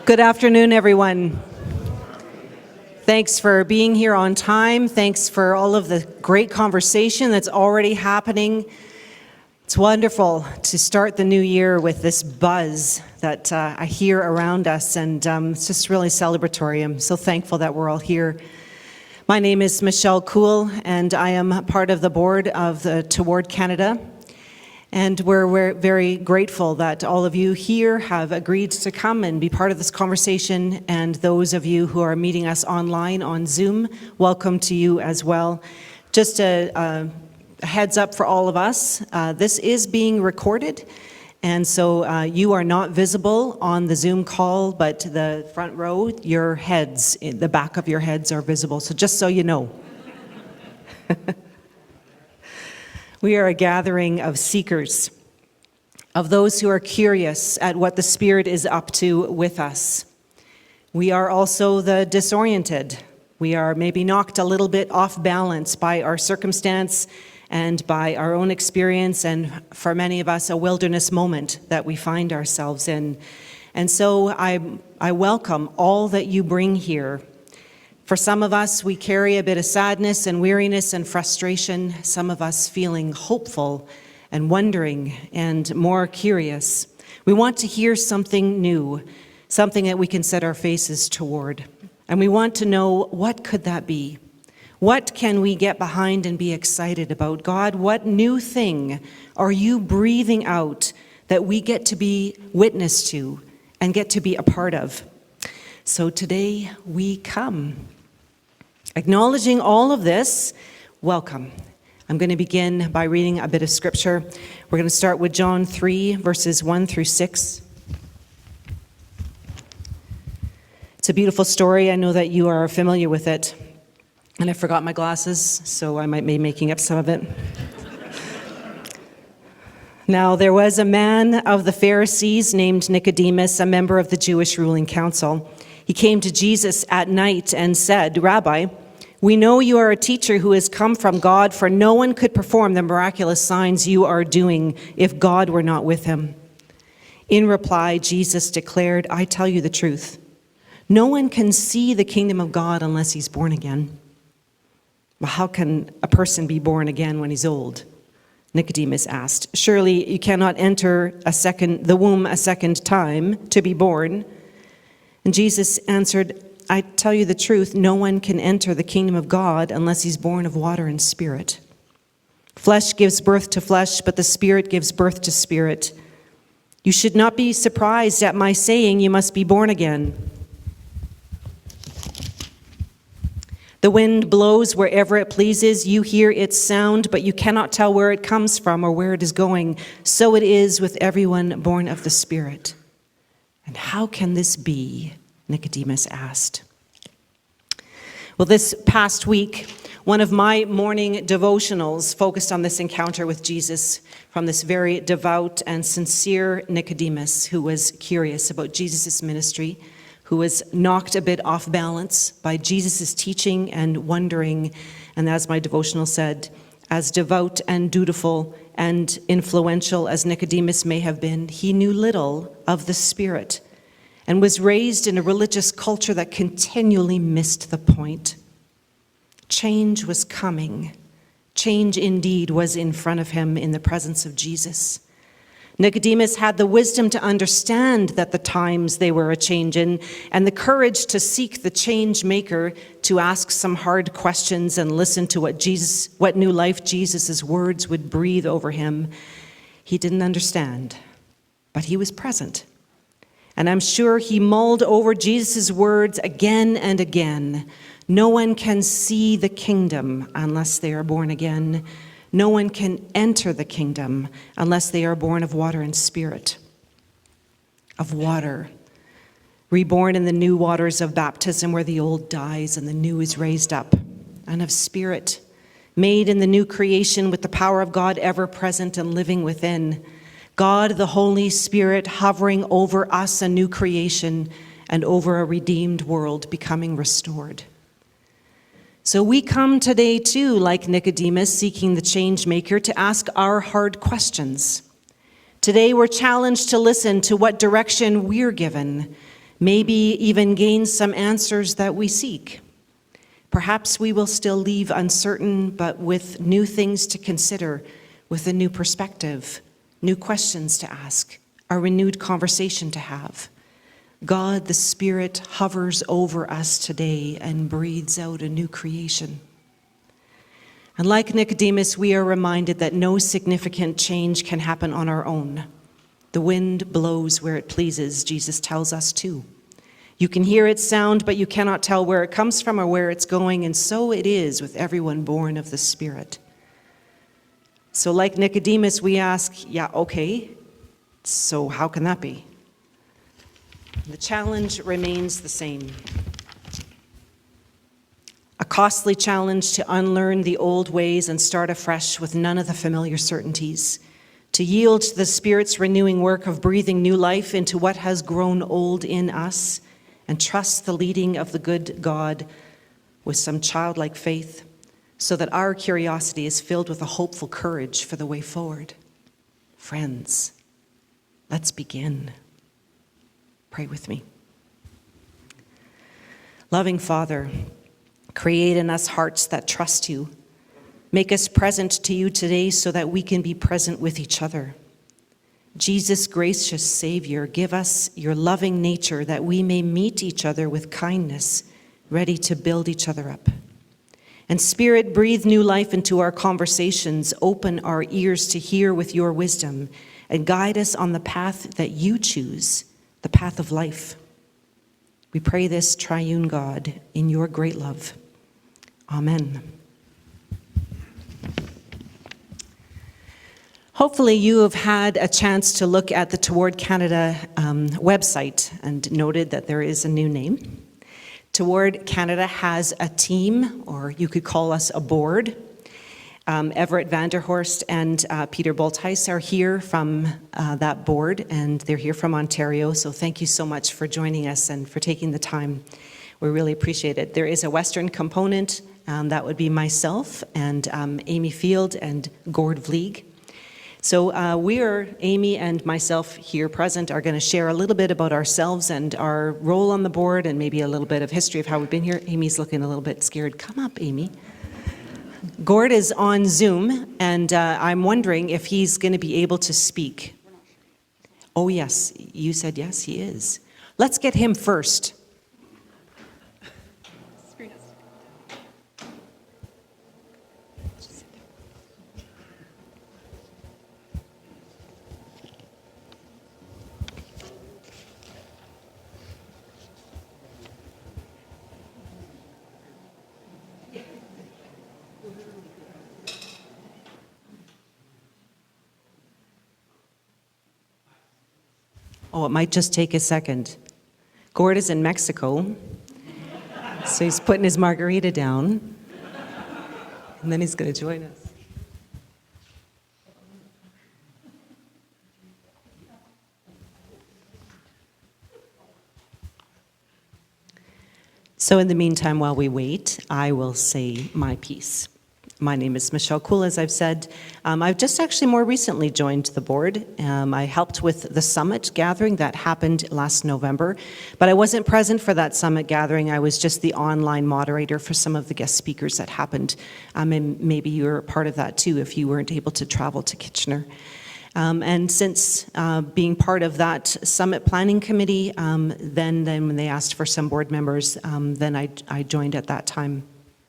Good afternoon, everyone. Thanks for being here on time. Thanks for all of the great conversation that's already happening. It's wonderful to start the new year with this buzz that I hear around us, and it's just really celebratory. I'm so thankful that we're all here. My name is Michelle Kuhl, and I am part of the board of the Toward Canada. And we're very grateful that all of you here have agreed to come and be part of this conversation. And those of you who are meeting us online on Zoom, welcome to you as well. Just a heads up for all of us, this is being recorded. And so you are not visible on the Zoom call, but the front row, your heads, the back of your heads are visible. So just so you know. We are a gathering of seekers, of those who are curious at what the Spirit is up to with us. We are also the disoriented. We are maybe knocked a little bit off balance by our circumstance and by our own experience, and for many of us, a wilderness moment that we find ourselves in. And so I welcome all that you bring here. For some of us, we carry a bit of sadness and weariness and frustration, some of us feeling hopeful and wondering and more curious. We want to hear something new, something that we can set our faces toward. And we want to know, what could that be? What can we get behind and be excited about? God, what new thing are you breathing out that we get to be witness to and get to be a part of? So today we come. Acknowledging all of this, welcome. I'm going to begin by reading a bit of scripture. We're going to start with John 3, verses 1 through 6. It's a beautiful story. I know that you are familiar with it. And I forgot my glasses, so I might be making up some of it. Now, there was a man of the Pharisees named Nicodemus, a member of the Jewish ruling council. He came to Jesus at night and said, "Rabbi, we know you are a teacher who has come from God, for no one could perform the miraculous signs you are doing if God were not with him." In reply, Jesus declared, "I tell you the truth. No one can see the kingdom of God unless he's born again." "Well, how can a person be born again when he's old?" Nicodemus asked. "Surely you cannot enter the womb a second time to be born." And Jesus answered, "I tell you the truth, no one can enter the kingdom of God unless he's born of water and spirit. Flesh gives birth to flesh, but the Spirit gives birth to spirit. You should not be surprised at my saying you must be born again. The wind blows wherever it pleases. You hear its sound, but you cannot tell where it comes from or where it is going. So it is with everyone born of the Spirit." "And how can this be?" Nicodemus asked. Well, this past week, one of my morning devotionals focused on this encounter with Jesus from this very devout and sincere Nicodemus who was curious about Jesus' ministry, who was knocked a bit off balance by Jesus' teaching and wondering, and as my devotional said, as devout and dutiful and influential as Nicodemus may have been, he knew little of the Spirit and was raised in a religious culture that continually missed the point. Change was coming. Change indeed was in front of him in the presence of Jesus. Nicodemus had the wisdom to understand that the times they were a-changin', and the courage to seek the change maker, to ask some hard questions and listen to what new life Jesus' words would breathe over him. He didn't understand, but he was present. And I'm sure he mulled over Jesus' words again and again. No one can see the kingdom unless they are born again. No one can enter the kingdom unless they are born of water and spirit. Of water, reborn in the new waters of baptism where the old dies and the new is raised up. And of spirit, made in the new creation with the power of God ever present and living within. God, the Holy Spirit, hovering over us, a new creation, and over a redeemed world becoming restored. So we come today too, like Nicodemus, seeking the change maker, to ask our hard questions. Today we're challenged to listen to what direction we're given. maybe even gain some answers that we seek. Perhaps we will still leave uncertain, but with new things to consider, with a new perspective, new questions to ask, a renewed conversation to have. God, the Spirit, hovers over us today and breathes out a new creation. And like Nicodemus, we are reminded that no significant change can happen on our own. The wind blows where it pleases, Jesus tells us too. You can hear its sound, but you cannot tell where it comes from or where it's going, and so it is with everyone born of the Spirit. So like Nicodemus, we ask, yeah, okay, so how can that be? The challenge remains the same. A costly challenge to unlearn the old ways and start afresh with none of the familiar certainties, to yield to the Spirit's renewing work of breathing new life into what has grown old in us, and trust the leading of the good God with some childlike faith, so that our curiosity is filled with a hopeful courage for the way forward. Friends, let's begin. Pray with me. Loving Father, create in us hearts that trust you. Make us present to you today so that we can be present with each other. Jesus, gracious Savior, give us your loving nature that we may meet each other with kindness, ready to build each other up. And Spirit, breathe new life into our conversations, open our ears to hear with your wisdom, and guide us on the path that you choose, the path of life. We pray this, triune God, in your great love. Amen. Hopefully you have had a chance to look at the Toward Canada website and noted that there is a new name. Toward Canada has a team, or you could call us a board. Everett Vanderhorst and Peter Boltheis are here from that board, and they're here from Ontario, so thank you so much for joining us and for taking the time. We really appreciate it. There is a Western component, that would be myself and Amy Field and Gord Vlieg. So we are, Amy and myself here present, are going to share a little bit about ourselves and our role on the board and maybe a little bit of history of how we've been here. Amy's looking a little bit scared. Come up, Amy. Gord is on Zoom, and I'm wondering if he's going to be able to speak. Oh, yes. You said yes, he is. Let's get him first. Oh, it might just take a second. Gord is in Mexico, so he's putting his margarita down, and then he's going to join us. So in the meantime, while we wait, I will say my piece. My name is Michelle Cool, as I've said. I've just actually more recently joined the board. I helped with the summit gathering that happened last November, but I wasn't present for that summit gathering. I was just the online moderator for some of the guest speakers that happened. And maybe you were a part of that too if you weren't able to travel to Kitchener. And since being part of that summit planning committee, then when they asked for some board members, then I joined at that time.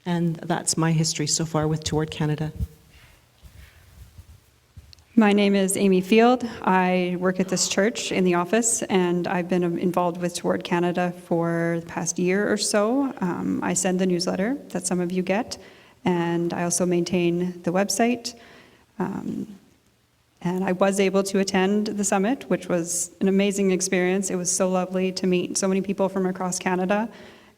And that's my history so far with Toward Canada. My name is Amy Field. I work at this church in the office, and I've been involved with Toward Canada for the past year or so. I send the newsletter that some of you get, and I also maintain the website. And I was able to attend the summit, which was an amazing experience. It was so lovely to meet so many people from across Canada.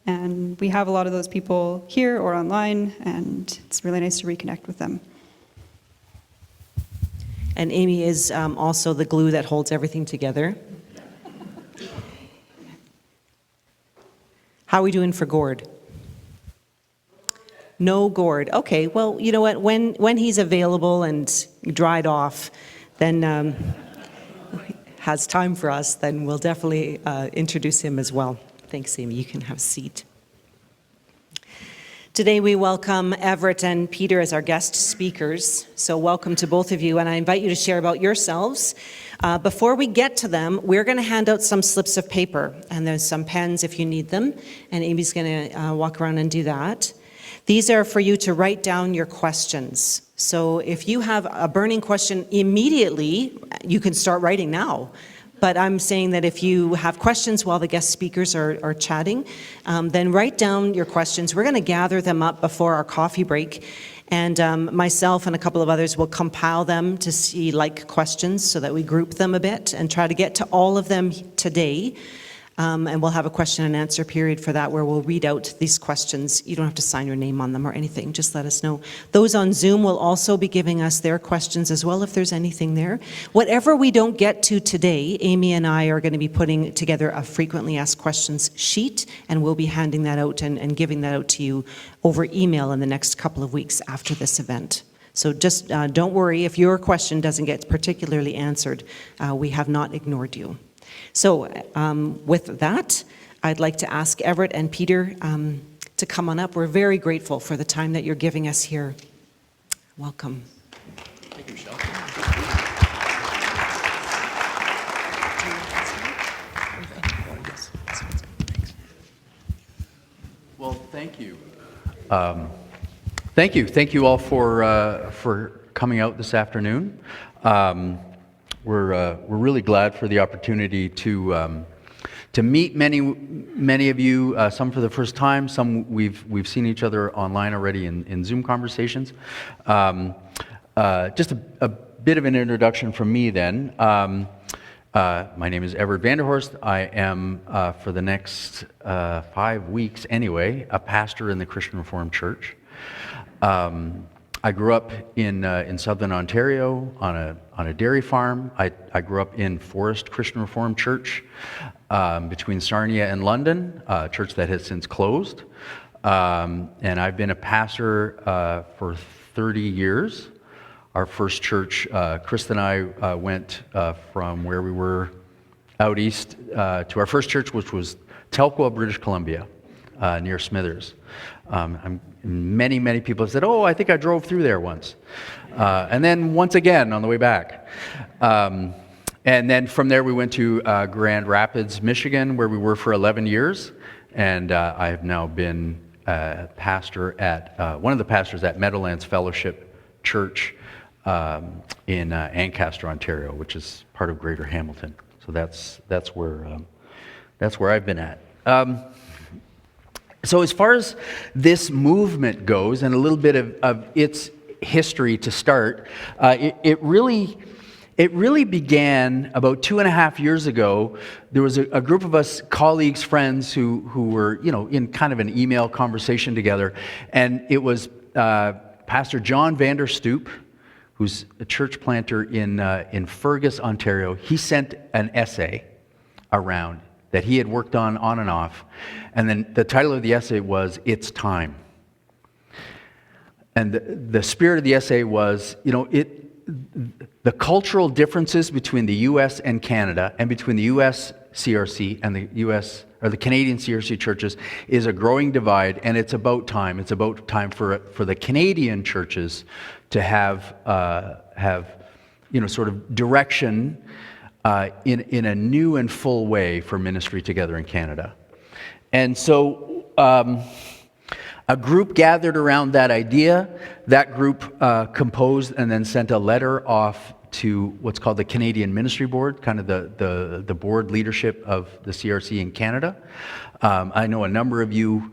And we have a lot of those people here or online, and it's really nice to reconnect with them. And Amy is also the glue that holds everything together. How are we doing for Gord? No Gord. Okay, well, you know what? When he's available and dried off, then has time for us, then we'll definitely introduce him as well. Thanks, Amy. You can have a seat. Today we welcome Everett and Peter as our guest speakers. So welcome to both of you, and I invite you to share about yourselves. Before we get to them, we're going to hand out some slips of paper, and there's some pens if you need them, and Amy's going to walk around and do that. These are for you to write down your questions. So if you have a burning question immediately, you can start writing now. But I'm saying that if you have questions while the guest speakers are chatting, then write down your questions. We're going to gather them up before our coffee break. And myself and a couple of others will compile them to see like questions so that we group them a bit and try to get to all of them today. And we'll have a question and answer period for that where we'll read out these questions. You don't have to sign your name on them or anything. Just let us know. Those on Zoom will also be giving us their questions as well if there's anything there. Whatever we don't get to today, Amy and I are going to be putting together a frequently asked questions sheet, and we'll be handing that out and giving that out to you over email in the next couple of weeks after this event. So just don't worry if your question doesn't get particularly answered. We have not ignored you. So with that, I'd like to ask Everett and Peter to come on up. We're very grateful for the time that you're giving us here. Welcome. Thank you, Michelle. Well, thank you. Thank you all for coming out this afternoon. We're really glad for the opportunity to meet many of you. Some for the first time. Some we've seen each other online already in Zoom conversations. Just a bit of an introduction from me then. My name is Everett Vanderhorst. I am for the next 5 weeks anyway a pastor in the Christian Reformed Church. I grew up in southern Ontario on a dairy farm. I grew up in Forest Christian Reformed Church between Sarnia and London, a church that has since closed. And I've been a pastor for 30 years. Our first church, Chris and I went from where we were out east to our first church, which was Telkwa, British Columbia, near Smithers. Many people have said, "Oh, I think I drove through there once," and then once again on the way back. And then from there we went to Grand Rapids, Michigan, where we were for 11 years, and I have now been pastor at one of the pastors at Meadowlands Fellowship Church in Ancaster, Ontario, which is part of Greater Hamilton. So that's where I've been at. So as far as this movement goes, and a little bit of its history to start, it really began about 2.5 years ago. There was a group of us, colleagues, friends, who were in kind of an email conversation together, and it was Pastor John Vanderstoep, who's a church planter in Fergus, Ontario. He sent an essay around that he had worked on and off. And then the title of the essay was, "It's Time." And the spirit of the essay was, the cultural differences between the U.S. and Canada, and between the U.S. CRC and the U.S. or the Canadian CRC churches, is a growing divide, and it's about time. It's about time for the Canadian churches to have sort of direction in a new and full way for ministry together in Canada. And so a group gathered around that idea. That group composed and then sent a letter off to what's called the Canadian Ministry Board, kind of the board leadership of the CRC in Canada. I know a number of you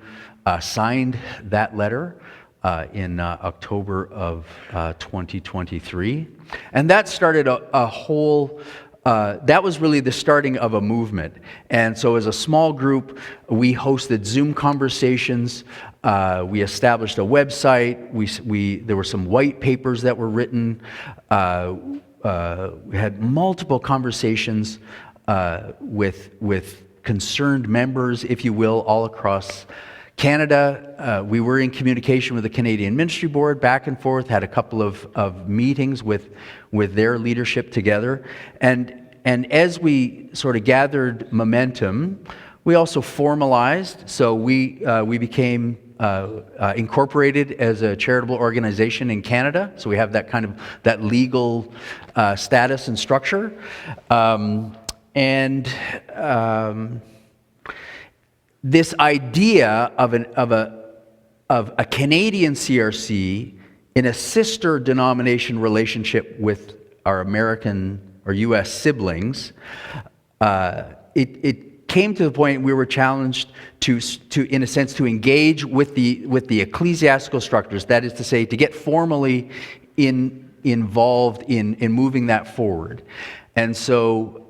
signed that letter in October of 2023. And that started a whole... that was really the starting of a movement. And so as a small group, we hosted Zoom conversations. We established a website. There were some white papers that were written. We had multiple conversations with concerned members, if you will, all across Canada. We were in communication with the Canadian Ministry Board, back and forth, had a couple of meetings with their leadership together. And and as we sort of gathered momentum, we also formalized. So we became incorporated as a charitable organization in Canada. So we have that kind of that legal status and structure. This idea of a Canadian CRC in a sister denomination relationship with our American or U.S. siblings, it came to the point we were challenged to in a sense to engage with the ecclesiastical structures. That is to say, to get formally involved in moving that forward. And so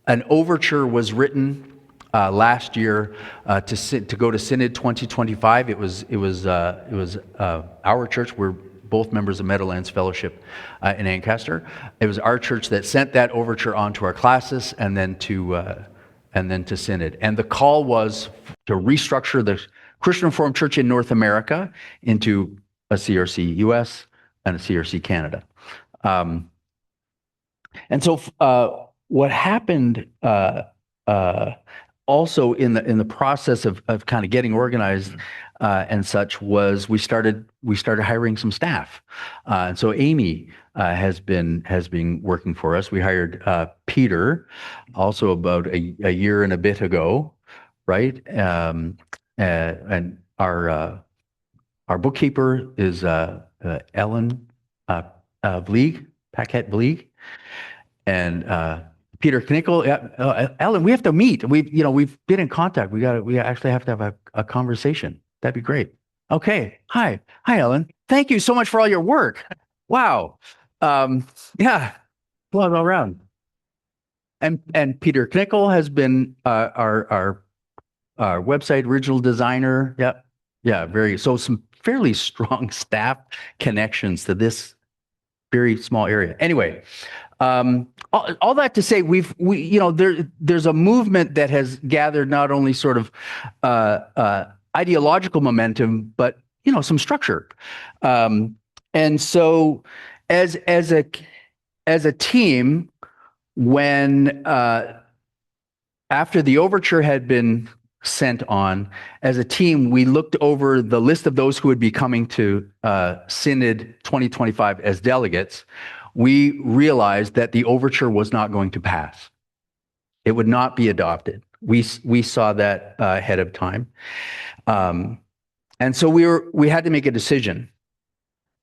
an overture was written last year to go to Synod 2025. It was our church. We're both members of Meadowlands Fellowship in Ancaster. It was our church that sent that overture on to our classis and then to Synod. And the call was to restructure the Christian Reformed Church in North America into a CRC US and a CRC Canada. And so what happened also in the process of kind of getting organized and such was we started hiring some staff. And so Amy has been working for us. We hired Peter also about a year and a bit ago, right? And our bookkeeper is Ellen Vlieg, Paquette Vlieg, and Peter Knickel. Ellen, we have to meet. We've been in contact. We actually have to have a conversation. That'd be great. Okay. Hi, Ellen. Thank you so much for all your work. Wow. Yeah. Well, all around. And Peter Knickel has been our website original designer. Yep. Yeah. So some fairly strong staff connections to this very small area. Anyway. All that to say, there's a movement that has gathered not only sort of ideological momentum, but some structure. And so, as a team, when after the overture had been sent on, as a team, we looked over the list of those who would be coming to Synod 2025 as delegates. We realized that the overture was not going to pass. It would not be adopted. We saw that ahead of time. And so we had to make a decision.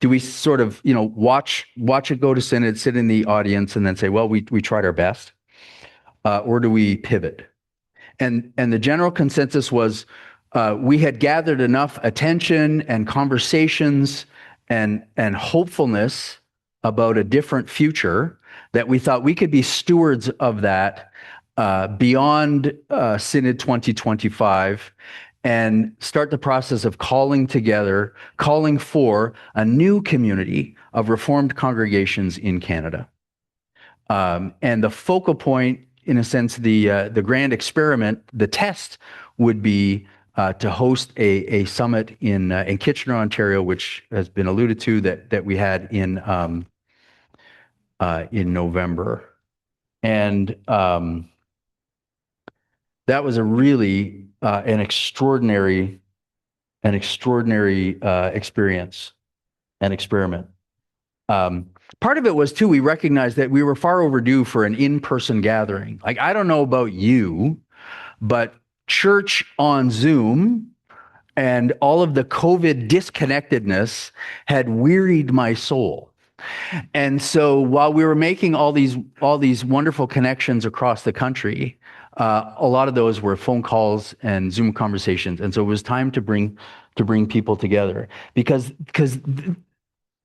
Do we sort of, watch it go to Synod, sit in the audience, and then say, well, we tried our best? Or do we pivot? And the general consensus was we had gathered enough attention and conversations and hopefulness about a different future that we thought we could be stewards of that beyond Synod 2025 and start the process of calling for a new community of Reformed congregations in Canada. And the focal point, in a sense, the grand experiment, the test would be to host a summit in Kitchener, Ontario, which has been alluded to that we had in November, and that was a really an extraordinary experience and experiment. Part of it was too, we recognized that we were far overdue for an in-person gathering. Like, I don't know about you, but church on Zoom and all of the COVID disconnectedness had wearied my soul. And so while we were making all these wonderful connections across the country, a lot of those were phone calls and Zoom conversations. And so it was time to bring people together because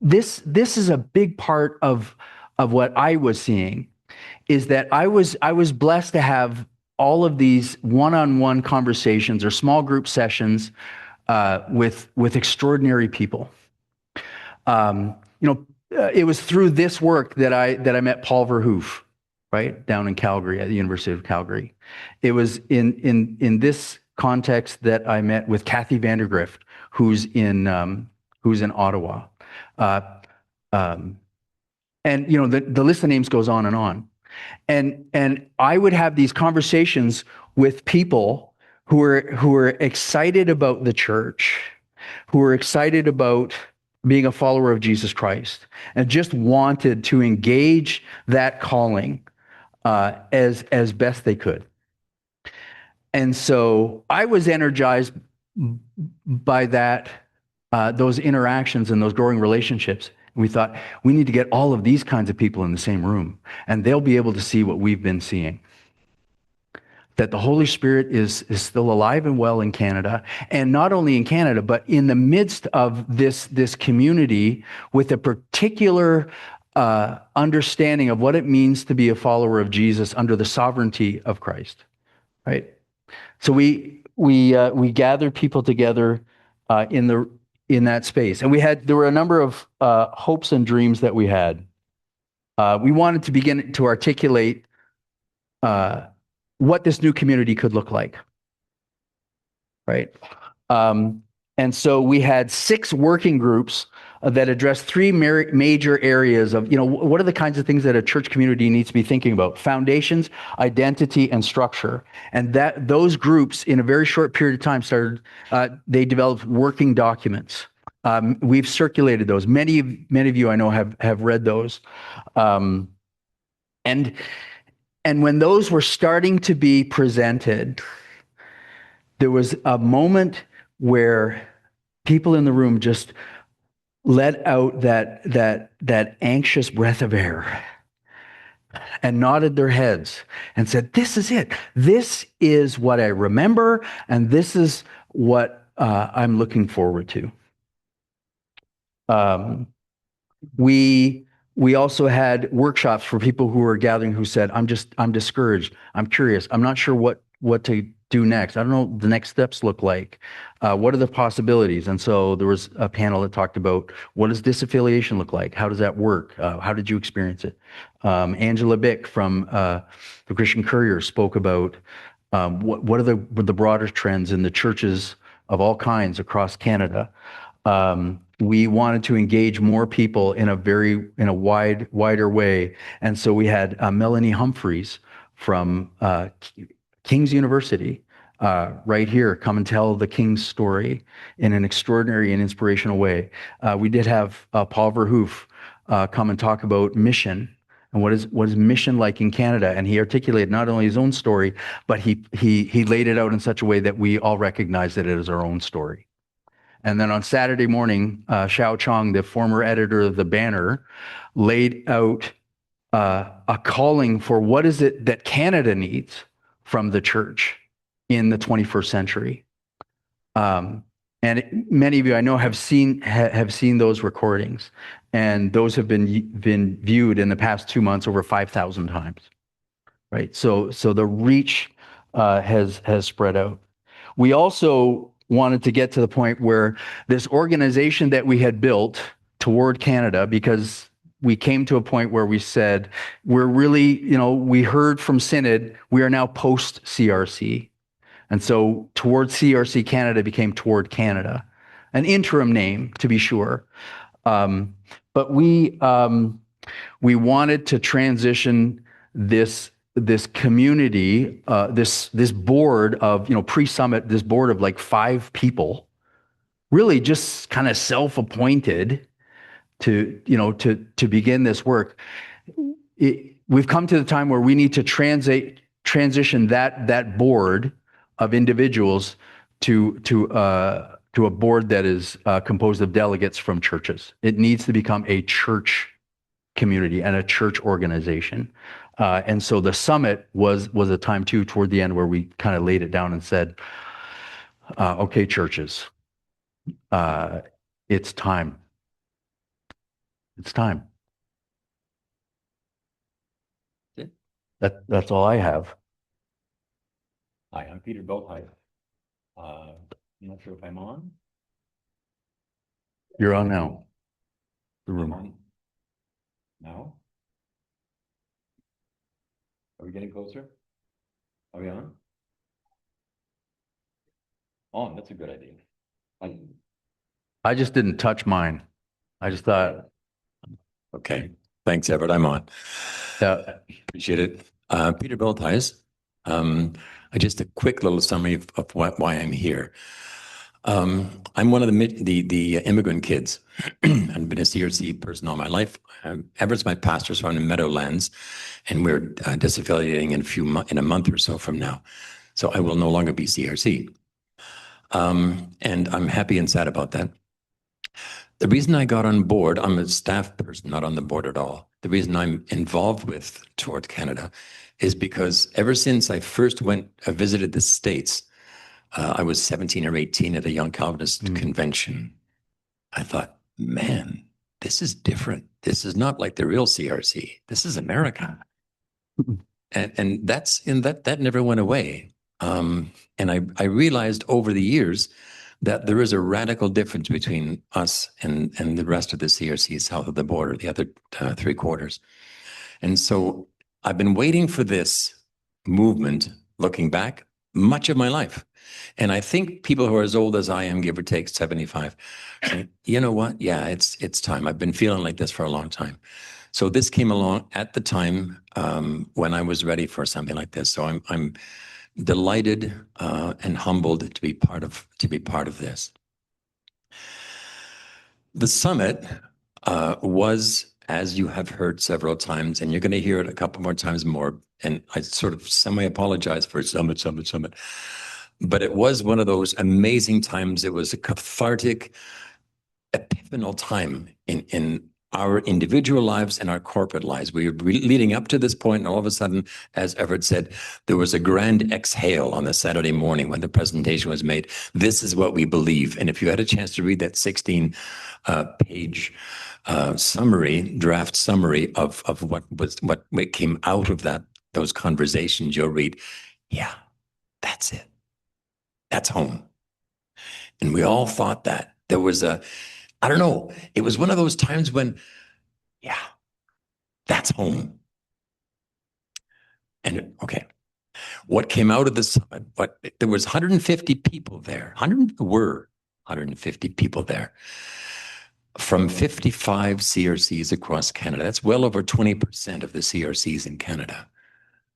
this is a big part of what I was seeing, is that I was blessed to have all of these one-on-one conversations or small group sessions with extraordinary people. It was through this work that I met Paul Verhoef, right, down in Calgary at the University of Calgary. It was in this context that I met with Kathy Vandergrift, who's in Ottawa, and the list of names goes on and on. And I would have these conversations with people who were excited about the church, who were excited about being a follower of Jesus Christ, and just wanted to engage that calling as best they could. And so I was energized by that, those interactions and those growing relationships. We thought we need to get all of these kinds of people in the same room, and they'll be able to see what we've been seeing. That the Holy Spirit is still alive and well in Canada, and not only in Canada, but in the midst of this community with a particular understanding of what it means to be a follower of Jesus under the sovereignty of Christ, right? So we gathered people together in that space, and there were a number of hopes and dreams that we had. We wanted to begin to articulate what this new community could look like, right? And so we had 6 working groups that addressed 3 major areas of, what are the kinds of things that a church community needs to be thinking about? Foundations, identity, and structure. And those groups, in a very short period of time, they developed working documents. We've circulated those. Many of you I know have read those. And when those were starting to be presented, there was a moment where people in the room just let out that anxious breath of air and nodded their heads and said, "This is it. This is what I remember, and this is what I'm looking forward to." We also had workshops for people who were gathering who said, I'm discouraged. I'm curious. I'm not sure what to do next. I don't know what the next steps look like. What are the possibilities? And so there was a panel that talked about, what does disaffiliation look like? How does that work? How did you experience it? Angela Bick from the Christian Courier spoke about what are the broader trends in the churches of all kinds across Canada. We wanted to engage more people in a wider way. And so we had Melanie Humphreys from King's University right here come and tell the King's story in an extraordinary and inspirational way. We did have Paul Verhoef come and talk about mission and what is mission like in Canada. And he articulated not only his own story, but he laid it out in such a way that we all recognize that it is our own story. And then on Saturday morning, Xiao Chong, the former editor of the Banner, laid out a calling for what is it that Canada needs from the church in the 21st century. Many of you I know have seen those recordings, and those have been viewed in the past 2 months over 5,000 times. Right. So the reach has spread out. We also wanted to get to the point where this organization that we had built toward Canada, because we came to a point where we said, we're really, we heard from Synod, we are now post CRC. And so toward CRC Canada became Toward Canada, an interim name to be sure. But we wanted to transition this community, this board of, pre-summit, this board of like 5 people, really just kind of self-appointed to begin this work. We've come to the time where we need to transition that board of individuals to a board that is composed of delegates from churches. It needs to become a church community and a church organization. And so the summit was a time too, toward the end, where we kind of laid it down and said, okay, churches, it's time. It's time. That's all I have. Hi, I'm Peter Boatheit. I'm not sure if I'm on. You're on now. The I'm room. on now. Are we getting closer? Are we on? On, that's a good idea. I just didn't touch mine. I just thought, Okay. Thanks, Everett. I'm on. So, Appreciate it. Peter Bultheis. Just a quick little summary of why I'm here. I'm one of the immigrant kids. I've been a CRC person all my life. Everett's my pastor, so I'm in Meadowlands, and we're disaffiliating in a month or so from now. So I will no longer be CRC. And I'm happy and sad about that. The reason I got on board, I'm a staff person, not on the board at all. The reason I'm involved with Toward Canada is because ever since I first visited the States, I was 17 or 18 at a Young Calvinist convention. I thought, man, this is different. This is not like the real CRC. This is America. And that never went away. And I realized over the years that there is a radical difference between us and the rest of the CRC south of the border, the other 3/4. And so I've been waiting for this movement, looking back, much of my life. And I think people who are as old as I am, give or take 75, say, you know what? Yeah, it's time. I've been feeling like this for a long time. So this came along at the time when I was ready for something like this. So I'm delighted and humbled to be part of this. The summit was, as you have heard several times, and you're going to hear it a couple more times more, and I sort of semi-apologize for summit. But it was one of those amazing times. It was a cathartic, epiphanal time in our individual lives and our corporate lives. We were leading up to this point, and all of a sudden, as Everett said, there was a grand exhale on the Saturday morning when the presentation was made. This is what we believe. And if you had a chance to read that 16-page draft summary of what came out of those conversations, you'll read, yeah, that's it. That's home. And we all thought that. There was I don't know, it was one of those times when, yeah, that's home. And okay, what came out of the summit, there was 150 people there, 150 people there from 55 CRCs across Canada. That's well over 20% of the CRCs in Canada.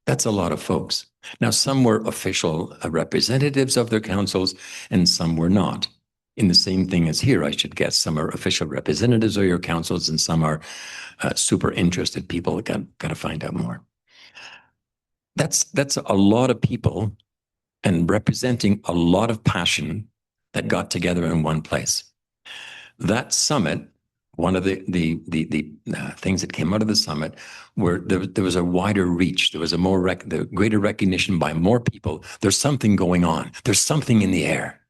That's a lot of folks. Now, some were official representatives of their councils and some were not. In the same thing as here, I should guess. Some are official representatives of your councils and some are super interested people that got to find out more. That's a lot of people and representing a lot of passion that got together in one place. That summit, one of the things that came out of the summit were there was a wider reach. There was the greater recognition by more people. There's something going on. There's something in the air.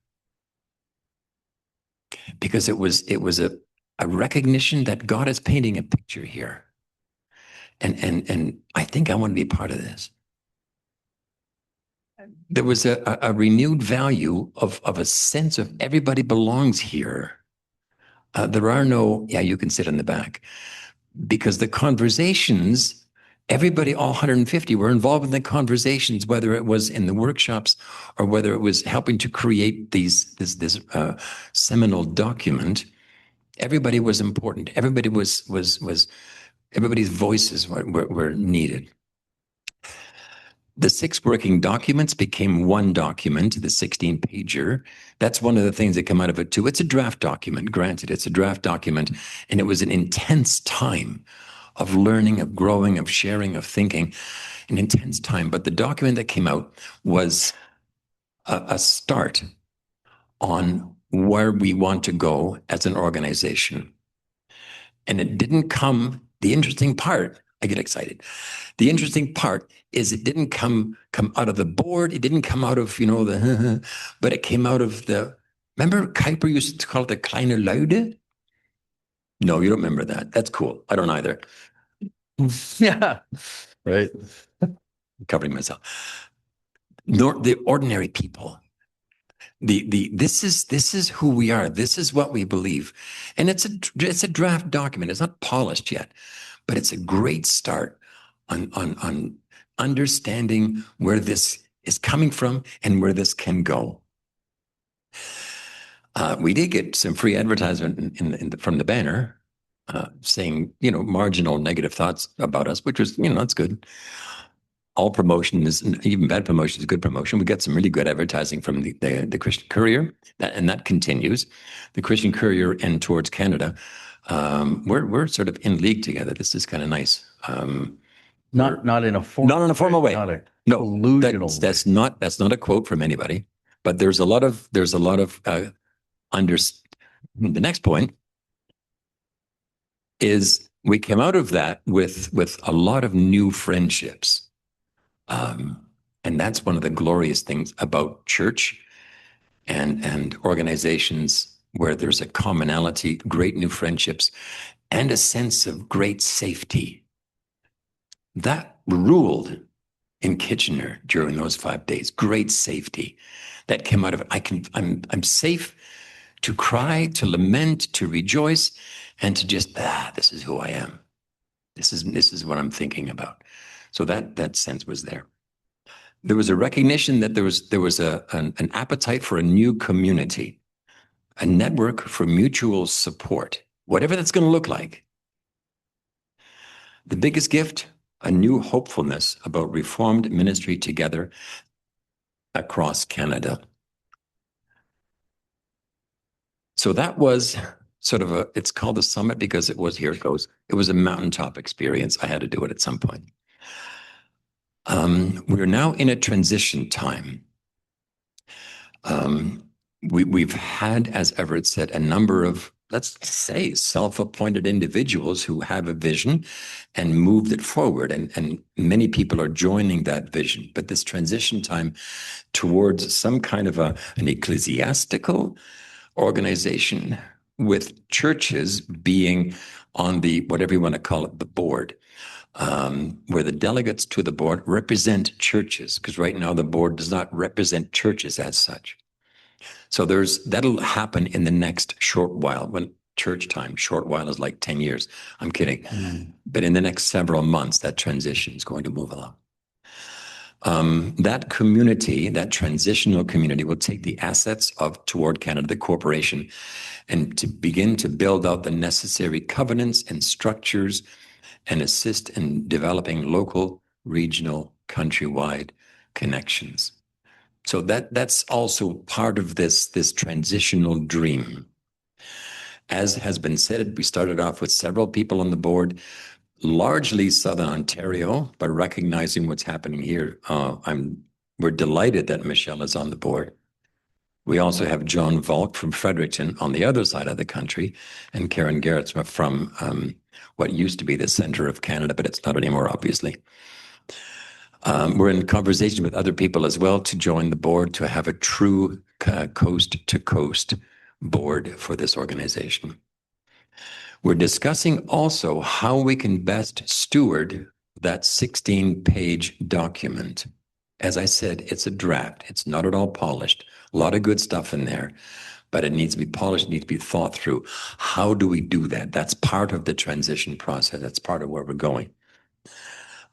Because it was a recognition that God is painting a picture here. And I think I want to be part of this. There was a renewed value of a sense of everybody belongs here. There are no, yeah, you can sit in the back. Because the conversations, everybody, all 150 were involved in the conversations, whether it was in the workshops or whether it was helping to create this seminal document. Everybody was important. Everybody everybody's voices were needed. The 6 working documents became one document, the 16-pager. That's one of the things that come out of it too. It's a draft document, granted, it's a draft document, and it was an intense time of learning, of growing, of sharing, of thinking, an intense time. But the document that came out was a start on where we want to go as an organization. And it didn't come, the interesting part, I get excited. The interesting part is it didn't come out of the board. It didn't come out of, but it came out of remember Kuiper used to call it the kleine Luide? No, you don't remember that. That's cool. I don't either. yeah, right. I'm covering myself. The ordinary people. This is who we are. This is what we believe. And it's a draft document. It's not polished yet, but it's a great start on understanding where this is coming from and where this can go. We did get some free advertisement from the banner. saying, marginal negative thoughts about us, which was, that's good. All promotion is, even bad promotion is good promotion. We got some really good advertising from the Christian Courier, and that continues. The Christian Courier and Towards Canada, we're sort of in league together. This is kind of nice. Not in a formal Not in a formal way. Not a No, collusional way. that's not a quote from anybody, but there's a lot of the next point is we came out of that with a lot of new friendships. And that's one of the glorious things about church and organizations where there's a commonality, great new friendships, and a sense of great safety. That ruled in Kitchener during those 5 days. Great safety that came out of it. I'm safe to cry, to lament, to rejoice, and to just, this is who I am. This is what I'm thinking about. So that sense was there. There was a recognition that there was an appetite for a new community, a network for mutual support, whatever that's going to look like. The biggest gift, a new hopefulness about Reformed ministry together across Canada. So that was sort of it's called a summit because it was a mountaintop experience. I had to do it at some point. We're now in a transition time. We've had, as Everett said, a number of, let's say, self-appointed individuals who have a vision and moved it forward. And many people are joining that vision. But this transition time towards some kind of an ecclesiastical organization with churches being on the, whatever you want to call it, the board. Where the delegates to the board represent churches, because right now the board does not represent churches as such. So that'll happen in the next short while. When church time, short while is like 10 years. I'm kidding. But in the next several months, that transition is going to move along. That community, that transitional community, will take the assets of Toward Canada, the corporation, and to begin to build out the necessary covenants and structures and assist in developing local, regional, countrywide connections. So that's also part of this transitional dream. As has been said, we started off with several people on the board, largely Southern Ontario, but recognizing what's happening here, we're delighted that Michelle is on the board. We also have John Volk from Fredericton on the other side of the country, and Karen Garrett from what used to be the center of Canada, but it's not anymore, obviously. We're in conversation with other people as well to join the board, to have a true coast-to-coast board for this organization. We're discussing also how we can best steward that 16-page document. As I said, it's a draft. It's not at all polished. A lot of good stuff in there, but it needs to be polished, needs to be thought through. How do we do that? That's part of the transition process. That's part of where we're going,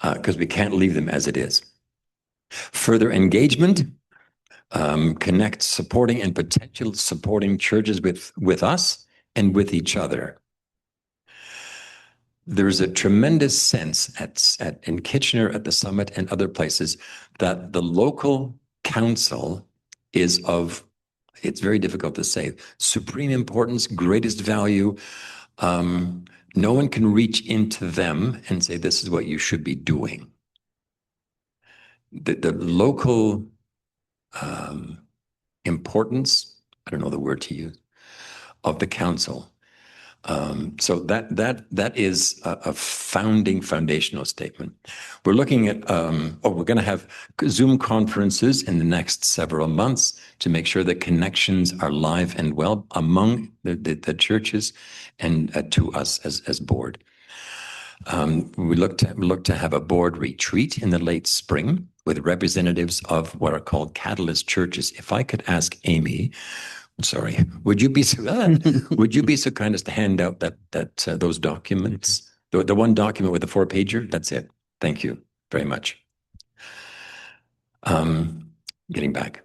because we can't leave them as it is. Further engagement, connect supporting and potential supporting churches with us and with each other. There's a tremendous sense in Kitchener, at the summit and other places, that the local council is of, it's very difficult to say, supreme importance, greatest value. No one can reach into them and say, this is what you should be doing. The local importance, I don't know the word to use, of the council. So that is a foundational statement. We're looking at, we're going to have Zoom conferences in the next several months to make sure that connections are live and well among the churches and to us as board. We look to have a board retreat in the late spring with representatives of what are called catalyst churches. If I could ask Amy, sorry, would you be so kind as to hand out those documents? The one document with the 4-pager, that's it. Thank you very much. Getting back,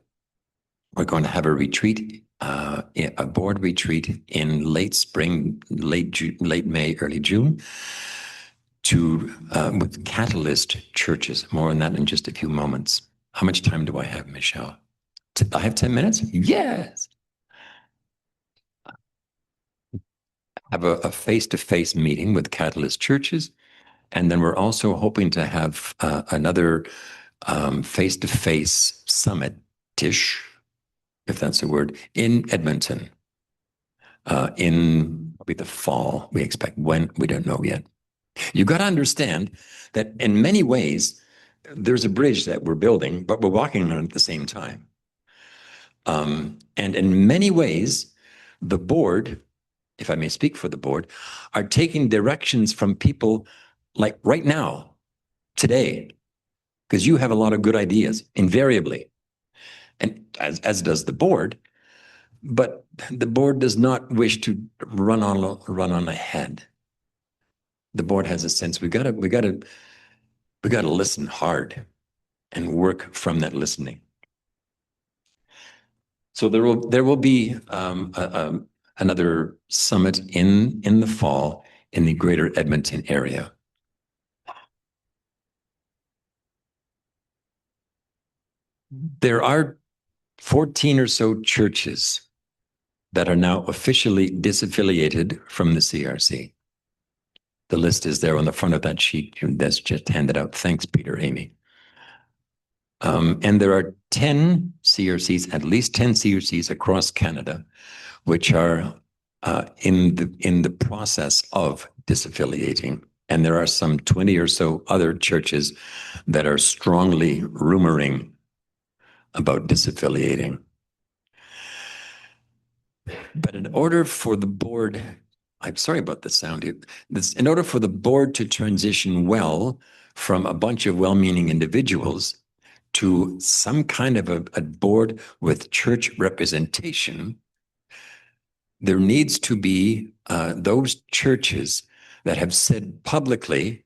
we're going to have a retreat a board retreat in late spring, late May, early June, to with Catalyst churches. More on that in just a few moments. How much time do I have, Michelle? I have 10 minutes? Yes. Have a face-to-face meeting with Catalyst churches. And then we're also hoping to have another face-to-face summit-ish, if that's a word, in Edmonton in probably the fall. We expect when, we don't know yet. You got to understand that in many ways, there's a bridge that we're building, but we're walking on it at the same time. And in many ways, the board, if I may speak for the board, are taking directions from people like right now, today, because you have a lot of good ideas, invariably, and as does the board. But the board does not wish to run on ahead. The board has a sense we got to listen hard and work from that listening. So there will be another summit in the fall in the greater Edmonton area. There are 14 or so churches that are now officially disaffiliated from the CRC. The list is there on the front of that sheet that's just handed out. Thanks, Peter, Amy. And there are 10 CRCs, at least 10 CRCs across Canada, which are in the process of disaffiliating. And there are some 20 or so other churches that are strongly rumoring about disaffiliating. But in order for the board, I'm sorry about the sound here, in order for the board to transition well from a bunch of well-meaning individuals to some kind of a board with church representation, there needs to be those churches that have said publicly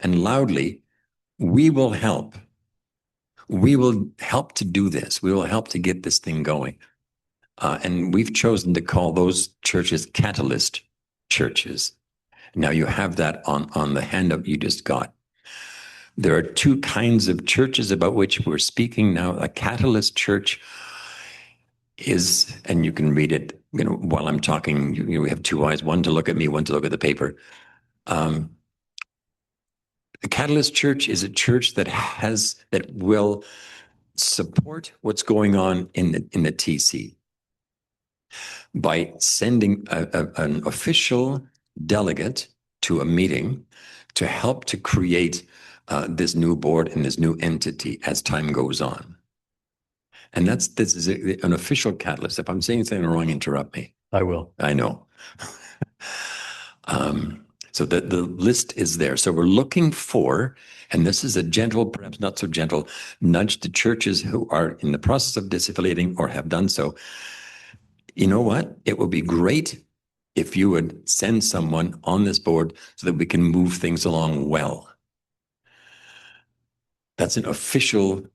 and loudly, we will help. We will help to do this. We will help to get this thing going. And we've chosen to call those churches Catalyst churches. Now you have that on the handout you just got. There are two kinds of churches about which we're speaking now. A Catalyst church is, and you can read it, while I'm talking, we have two eyes, one to look at me, one to look at the paper. The Catalyst church is a church that will support what's going on in the TC by sending an official delegate to a meeting to help to create this new board and this new entity as time goes on. And this is an official catalyst. If I'm saying something wrong, interrupt me. I will. I know. So the list is there. So we're looking for, and this is a gentle, perhaps not so gentle, nudge to churches who are in the process of disaffiliating or have done so. You know what? It would be great if you would send someone on this board so that we can move things along well. That's an official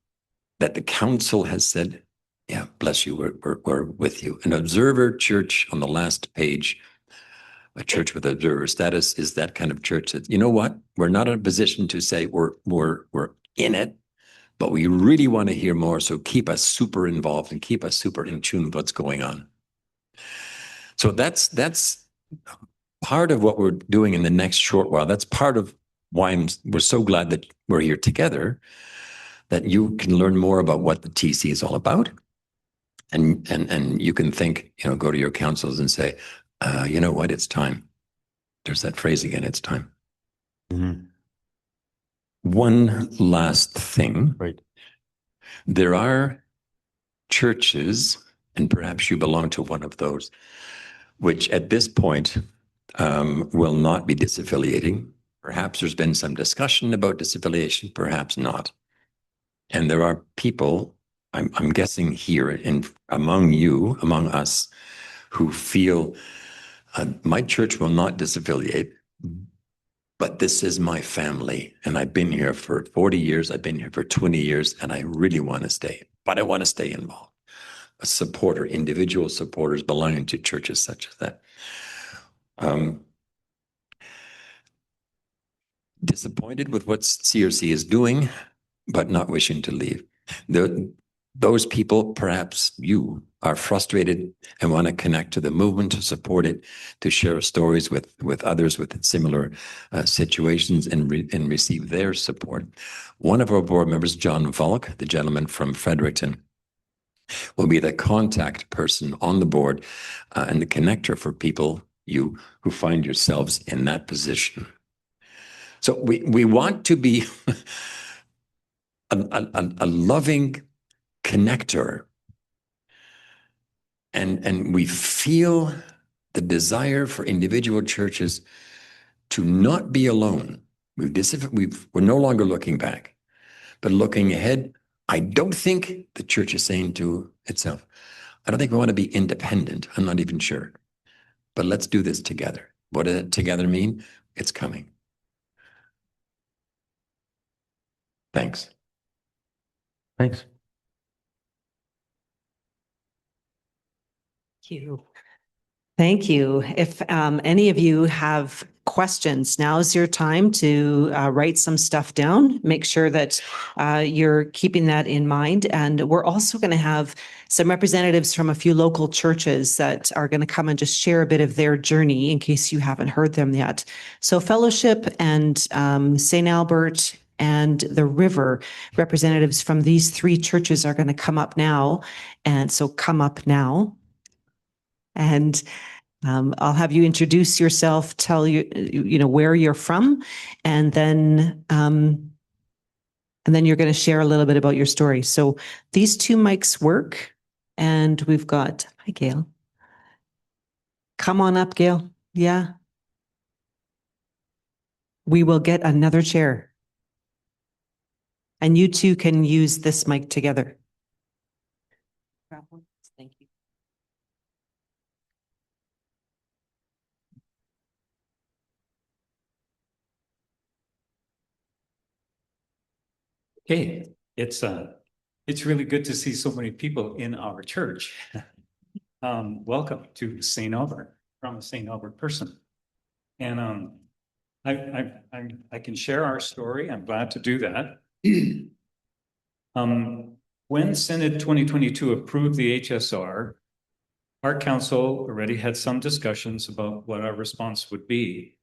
that the council has said, yeah, bless you, we're with you. An observer church on the last page, a church with observer status, is that kind of church that, you know what? We're not in a position to say we're in it, but we really want to hear more. So keep us super involved and keep us super in tune with what's going on. So that's part of what we're doing in the next short while. That's part of why we're so glad that we're here together, that you can learn more about what the TC is all about. And you can think, go to your councils and say, you know what, it's time. There's that phrase again, it's time. Mm-hmm. One last thing. Right. There are churches, and perhaps you belong to one of those, which at this point will not be disaffiliating. Perhaps there's been some discussion about disaffiliation, perhaps not. And there are people, I'm guessing here among us, who feel my church will not disaffiliate, but this is my family. And I've been here for 40 years, I've been here for 20 years, and I really want to stay, but I want to stay involved. a supporter, individual supporters belonging to churches such as that. Disappointed with what CRC is doing, but not wishing to leave. Those people, perhaps you, are frustrated and want to connect to the movement, to support it, to share stories with others with similar situations and receive their support. One of our board members, John Volk, the gentleman from Fredericton, will be the contact person on the board and the connector for people who find yourselves in that position. So we want to be a loving connector, and we feel the desire for individual churches to not be alone. We're no longer looking back, but looking ahead. I don't think the church is saying to itself, I don't think we want to be independent. I'm not even sure. But let's do this together. What does it together mean? It's coming. Thanks. Thanks. Thank you. Thank you. If any of you have questions, now's your time to write some stuff down. Make sure that you're keeping that in mind. And we're also going to have some representatives from a few local churches that are going to come and just share a bit of their journey in case you haven't heard them yet. So Fellowship and St. Albert and the River, representatives from these three churches are going to come up now. And so come up now. And I'll have you introduce yourself, tell you where you're from, and then you're going to share a little bit about your story. So these two mics work, and we've got, hi, Gail. Come on up, Gail. Yeah. We will get another chair. And you two can use this mic together. Thank you. Okay, it's really good to see so many people in our church. Welcome to St. Albert, from a St. Albert person. And I can share our story. I'm glad to do that. When Synod 2022 approved the HSR, our council already had some discussions about what our response would be.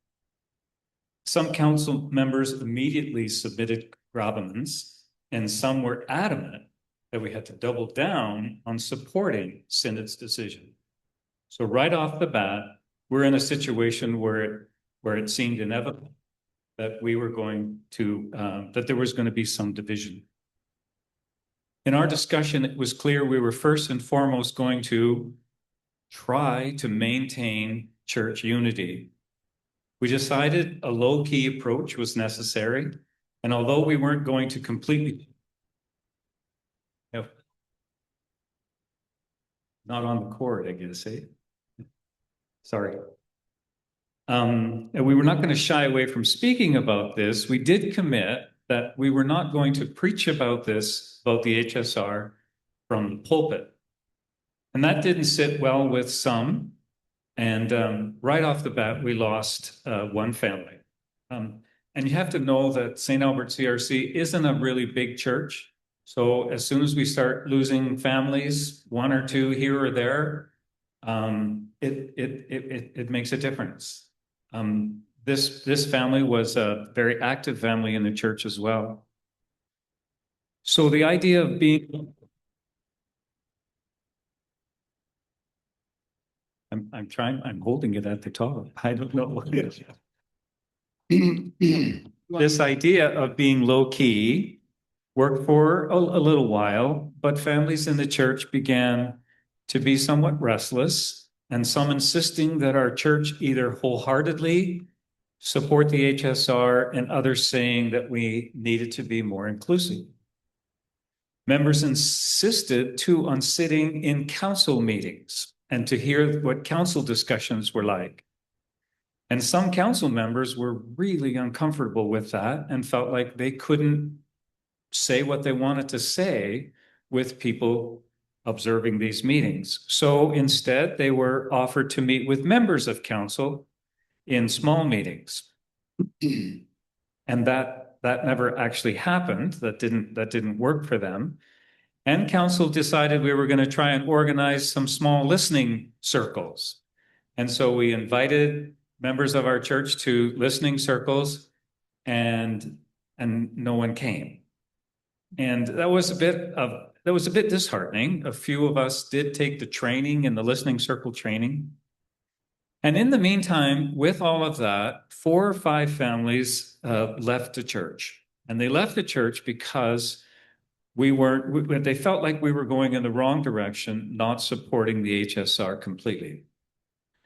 Some council members immediately submitted grabaments, and some were adamant that we had to double down on supporting Synod's decision. So right off the bat, we're in a situation where it seemed inevitable that we were going to, that there was going to be some division. In our discussion, it was clear we were first and foremost going to try to maintain church unity. We decided a low-key approach was necessary, and although we weren't going to completely, not on the cord, I guess, eh? Sorry. And we were not going to shy away from speaking about this. We did commit that we were not going to preach about this, about the HSR, from the pulpit. And that didn't sit well with some. And right off the bat, we lost one family. And you have to know that St. Albert CRC isn't a really big church. So as soon as we start losing families, one or two here or there, it makes a difference. This family was a very active family in the church as well. So the idea of being, I'm holding it at the top. I don't know what it is. This idea of being low key worked for a little while, but families in the church began to be somewhat restless, and some insisting that our church either wholeheartedly support the HSR and others saying that we needed to be more inclusive. Members insisted too on sitting in council meetings and to hear what council discussions were like. And some council members were really uncomfortable with that and felt like they couldn't say what they wanted to say with people observing these meetings. So instead, they were offered to meet with members of council in small meetings. And that never actually happened. That didn't work for them. And council decided we were going to try and organize some small listening circles. And so we invited members of our church to listening circles, and no one came. And that was a bit disheartening. A few of us did take the training in the listening circle training. And in the meantime, with all of that, 4 or 5 families left the church. And they left the church because they felt like we were going in the wrong direction, not supporting the HSR completely.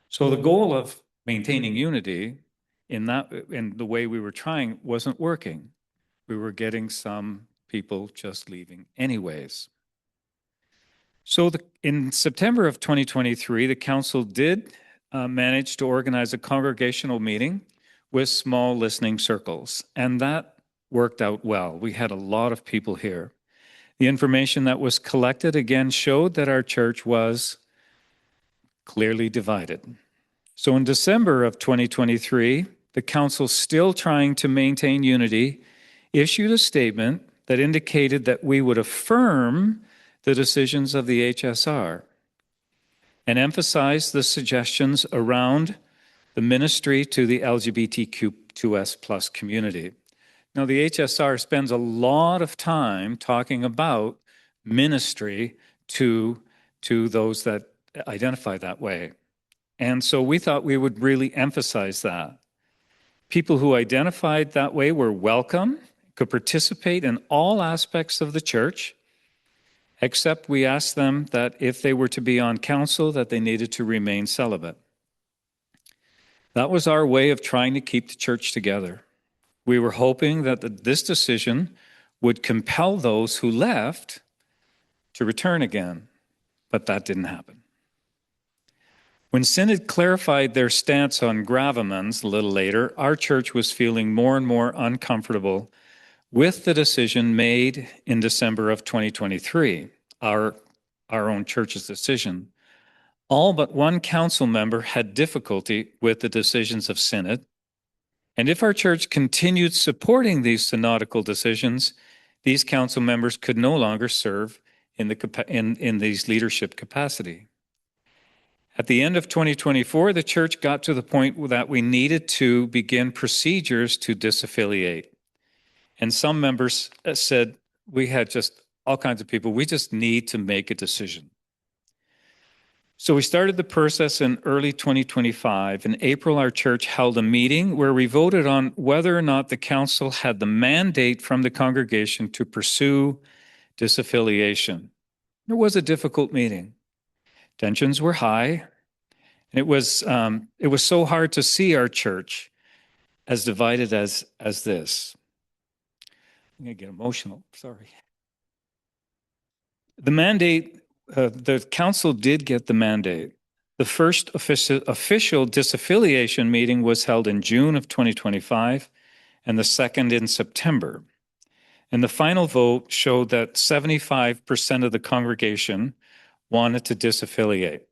So the goal of maintaining unity in the way we were trying wasn't working. We were getting some people just leaving anyways. So in September of 2023, the council did manage to organize a congregational meeting with small listening circles, and that worked out well. We had a lot of people here. The information that was collected again showed that our church was clearly divided. So in December of 2023, the council, still trying to maintain unity, issued a statement that indicated that we would affirm the decisions of the HSR and emphasize the suggestions around the ministry to the LGBTQ2S+ community. Now, the HSR spends a lot of time talking about ministry to those that identify that way. And so we thought we would really emphasize that. People who identified that way were welcome, could participate in all aspects of the church, except we asked them that if they were to be on council, that they needed to remain celibate. That was our way of trying to keep the church together. We were hoping that this decision would compel those who left to return again, but that didn't happen. When Synod clarified their stance on gravamins a little later, our church was feeling more and more uncomfortable with the decision made in December of 2023, our own church's decision. All but one council member had difficulty with the decisions of Synod, and if our church continued supporting these synodical decisions, these council members could no longer serve in these leadership capacity. At the end of 2024, the church got to the point that we needed to begin procedures to disaffiliate. And some members said, we had just all kinds of people, we just need to make a decision. So we started the process in early 2025. In April, our church held a meeting where we voted on whether or not the council had the mandate from the congregation to pursue disaffiliation. It was a difficult meeting. Tensions were high, and it was so hard to see our church as divided as this. I'm going to get emotional, sorry. The mandate, the council did get the mandate. The first official disaffiliation meeting was held in June of 2025, and the second in September. And the final vote showed that 75% of the congregation wanted to disaffiliate.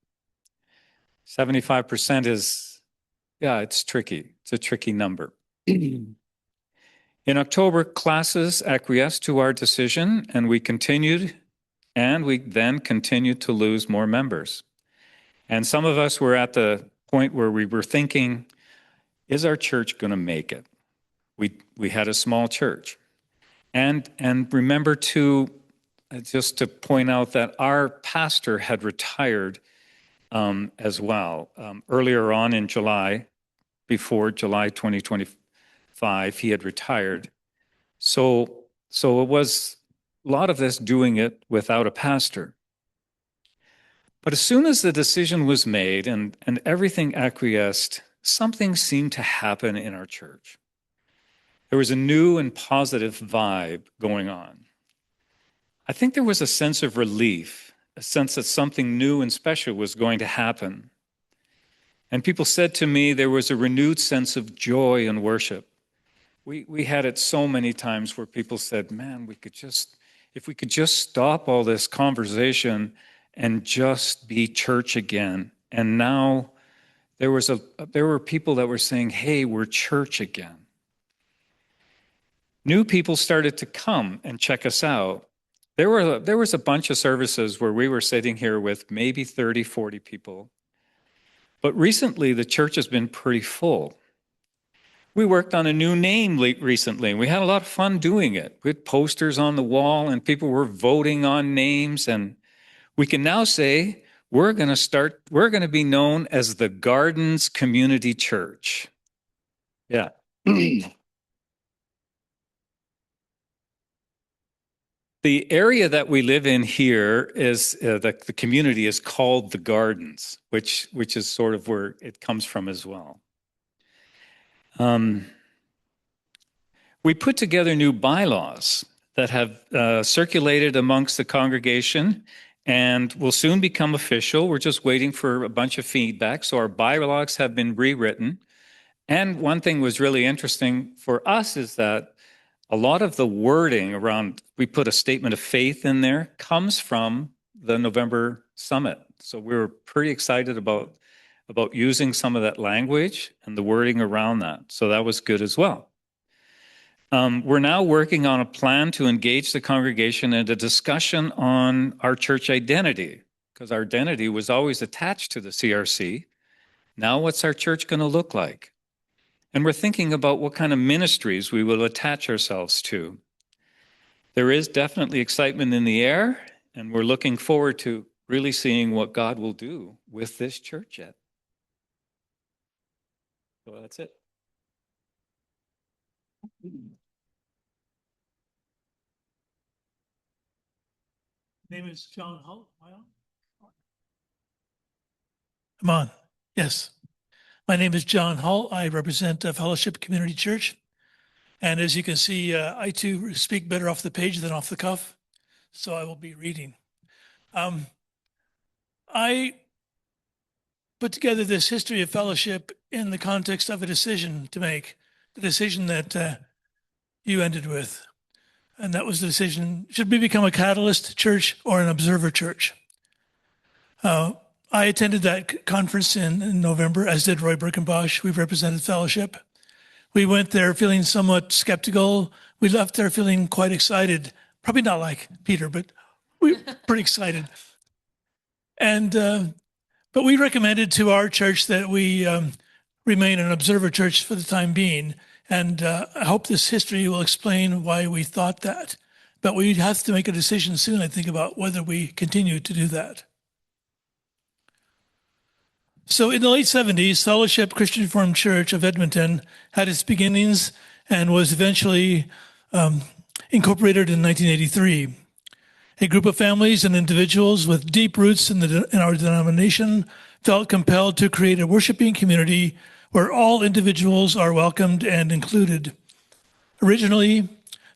75% is, it's tricky. It's a tricky number. In October, classes acquiesced to our decision, and we then continued to lose more members. And some of us were at the point where we were thinking, is our church going to make it? We had a small church. And remember too, just to point out that our pastor had retired as well. Earlier on in July, before July 2025, he had retired. So it was a lot of this doing it without a pastor. But as soon as the decision was made and everything acquiesced, something seemed to happen in our church. There was a new and positive vibe going on. I think there was a sense of relief, a sense that something new and special was going to happen. And people said to me there was a renewed sense of joy and worship. We had it so many times where people said, man, if we could just stop all this conversation and just be church again. And now there were people that were saying, hey, we're church again. New people started to come and check us out. There was a bunch of services where we were sitting here with maybe 30, 40 people. But recently, the church has been pretty full. We worked on a new name recently, and we had a lot of fun doing it. We had posters on the wall, and people were voting on names. And we can now say, we're going to be known as the Gardens Community Church. Yeah. The area that we live in here is the community is called the Gardens, which is sort of where it comes from as well. We put together new bylaws that have circulated amongst the congregation and will soon become official. We're just waiting for a bunch of feedback. So our bylaws have been rewritten. And one thing was really interesting for us is that a lot of the wording around, we put a statement of faith in there, comes from the November summit. So we were pretty excited about using some of that language and the wording around that. So that was good as well. We're now working on a plan to engage the congregation in a discussion on our church identity, because our identity was always attached to the CRC. Now what's our church going to look like? And we're thinking about what kind of ministries we will attach ourselves to. There is definitely excitement in the air, and we're looking forward to really seeing what God will do with this church yet. So that's it. Name is John Hull. Am I on? I'm on. Yes. My name is John Hull. I represent Fellowship Community Church. And as you can see, I too speak better off the page than off the cuff. So I will be reading. I put together this history of fellowship in the context of a decision to make, the decision that you ended with. And that was the decision, should we become a catalyst church or an observer church? I attended that conference in November, as did Roy Birkenbosch. We represented Fellowship. We went there feeling somewhat skeptical. We left there feeling quite excited. Probably not like Peter, but we were pretty excited. And but we recommended to our church that we remain an observer church for the time being. And I hope this history will explain why we thought that. But we have to make a decision soon, I think, about whether we continue to do that. So in the late 70s, Fellowship Christian Reformed Church of Edmonton had its beginnings and was eventually incorporated in 1983. A group of families and individuals with deep roots in our denomination felt compelled to create a worshiping community where all individuals are welcomed and included. Originally,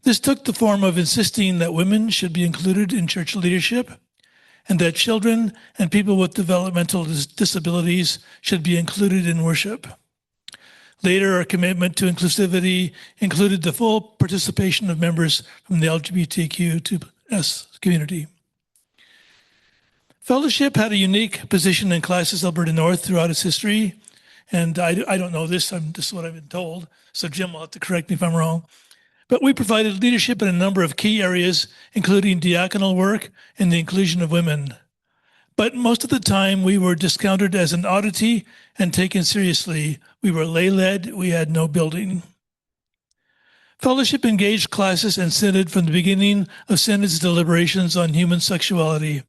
this took the form of insisting that women should be included in church leadership and that children and people with developmental disabilities should be included in worship. Later, our commitment to inclusivity included the full participation of members from the LGBTQ2S community. Fellowship had a unique position in Classis Alberta North throughout its history, and I don't know this, this is what I've been told, so Jim will have to correct me if I'm wrong. But we provided leadership in a number of key areas, including diaconal work and the inclusion of women. But most of the time, we were discounted as an oddity and taken seriously. We were lay-led, we had no building. Fellowship engaged Classis and Synod from the beginning of Synod's deliberations on human sexuality.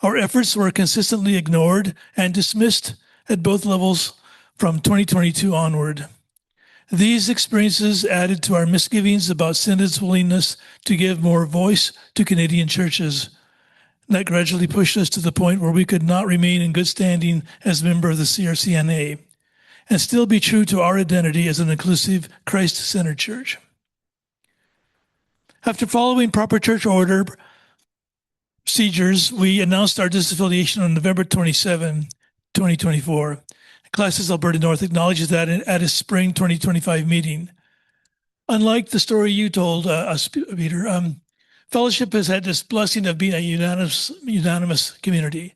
Our efforts were consistently ignored and dismissed at both levels from 2022 onward. These experiences added to our misgivings about Synod's willingness to give more voice to Canadian churches. That gradually pushed us to the point where we could not remain in good standing as a member of the CRCNA and still be true to our identity as an inclusive, Christ-centered church. After following proper church order procedures, we announced our disaffiliation on November 27, 2024. Classis Alberta North acknowledges that at its spring 2025 meeting. Unlike the story you told us, Peter, Fellowship has had this blessing of being a unanimous community.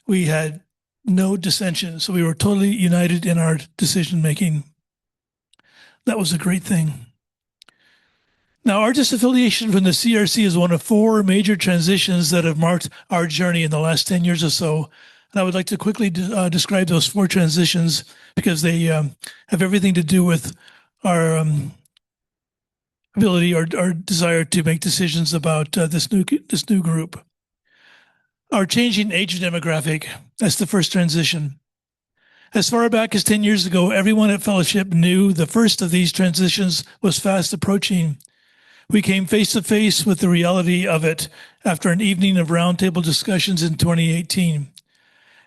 We had no dissension, so we were totally united in our decision making. That was a great thing. Now, our disaffiliation from the CRC is one of 4 major transitions that have marked our journey in the last 10 years or so. And I would like to quickly describe those 4 transitions because they have everything to do with our ability or desire to make decisions about this new group. Our changing age demographic, that's the first transition. As far back as 10 years ago, everyone at Fellowship knew the first of these transitions was fast approaching. We came face to face with the reality of it after an evening of roundtable discussions in 2018.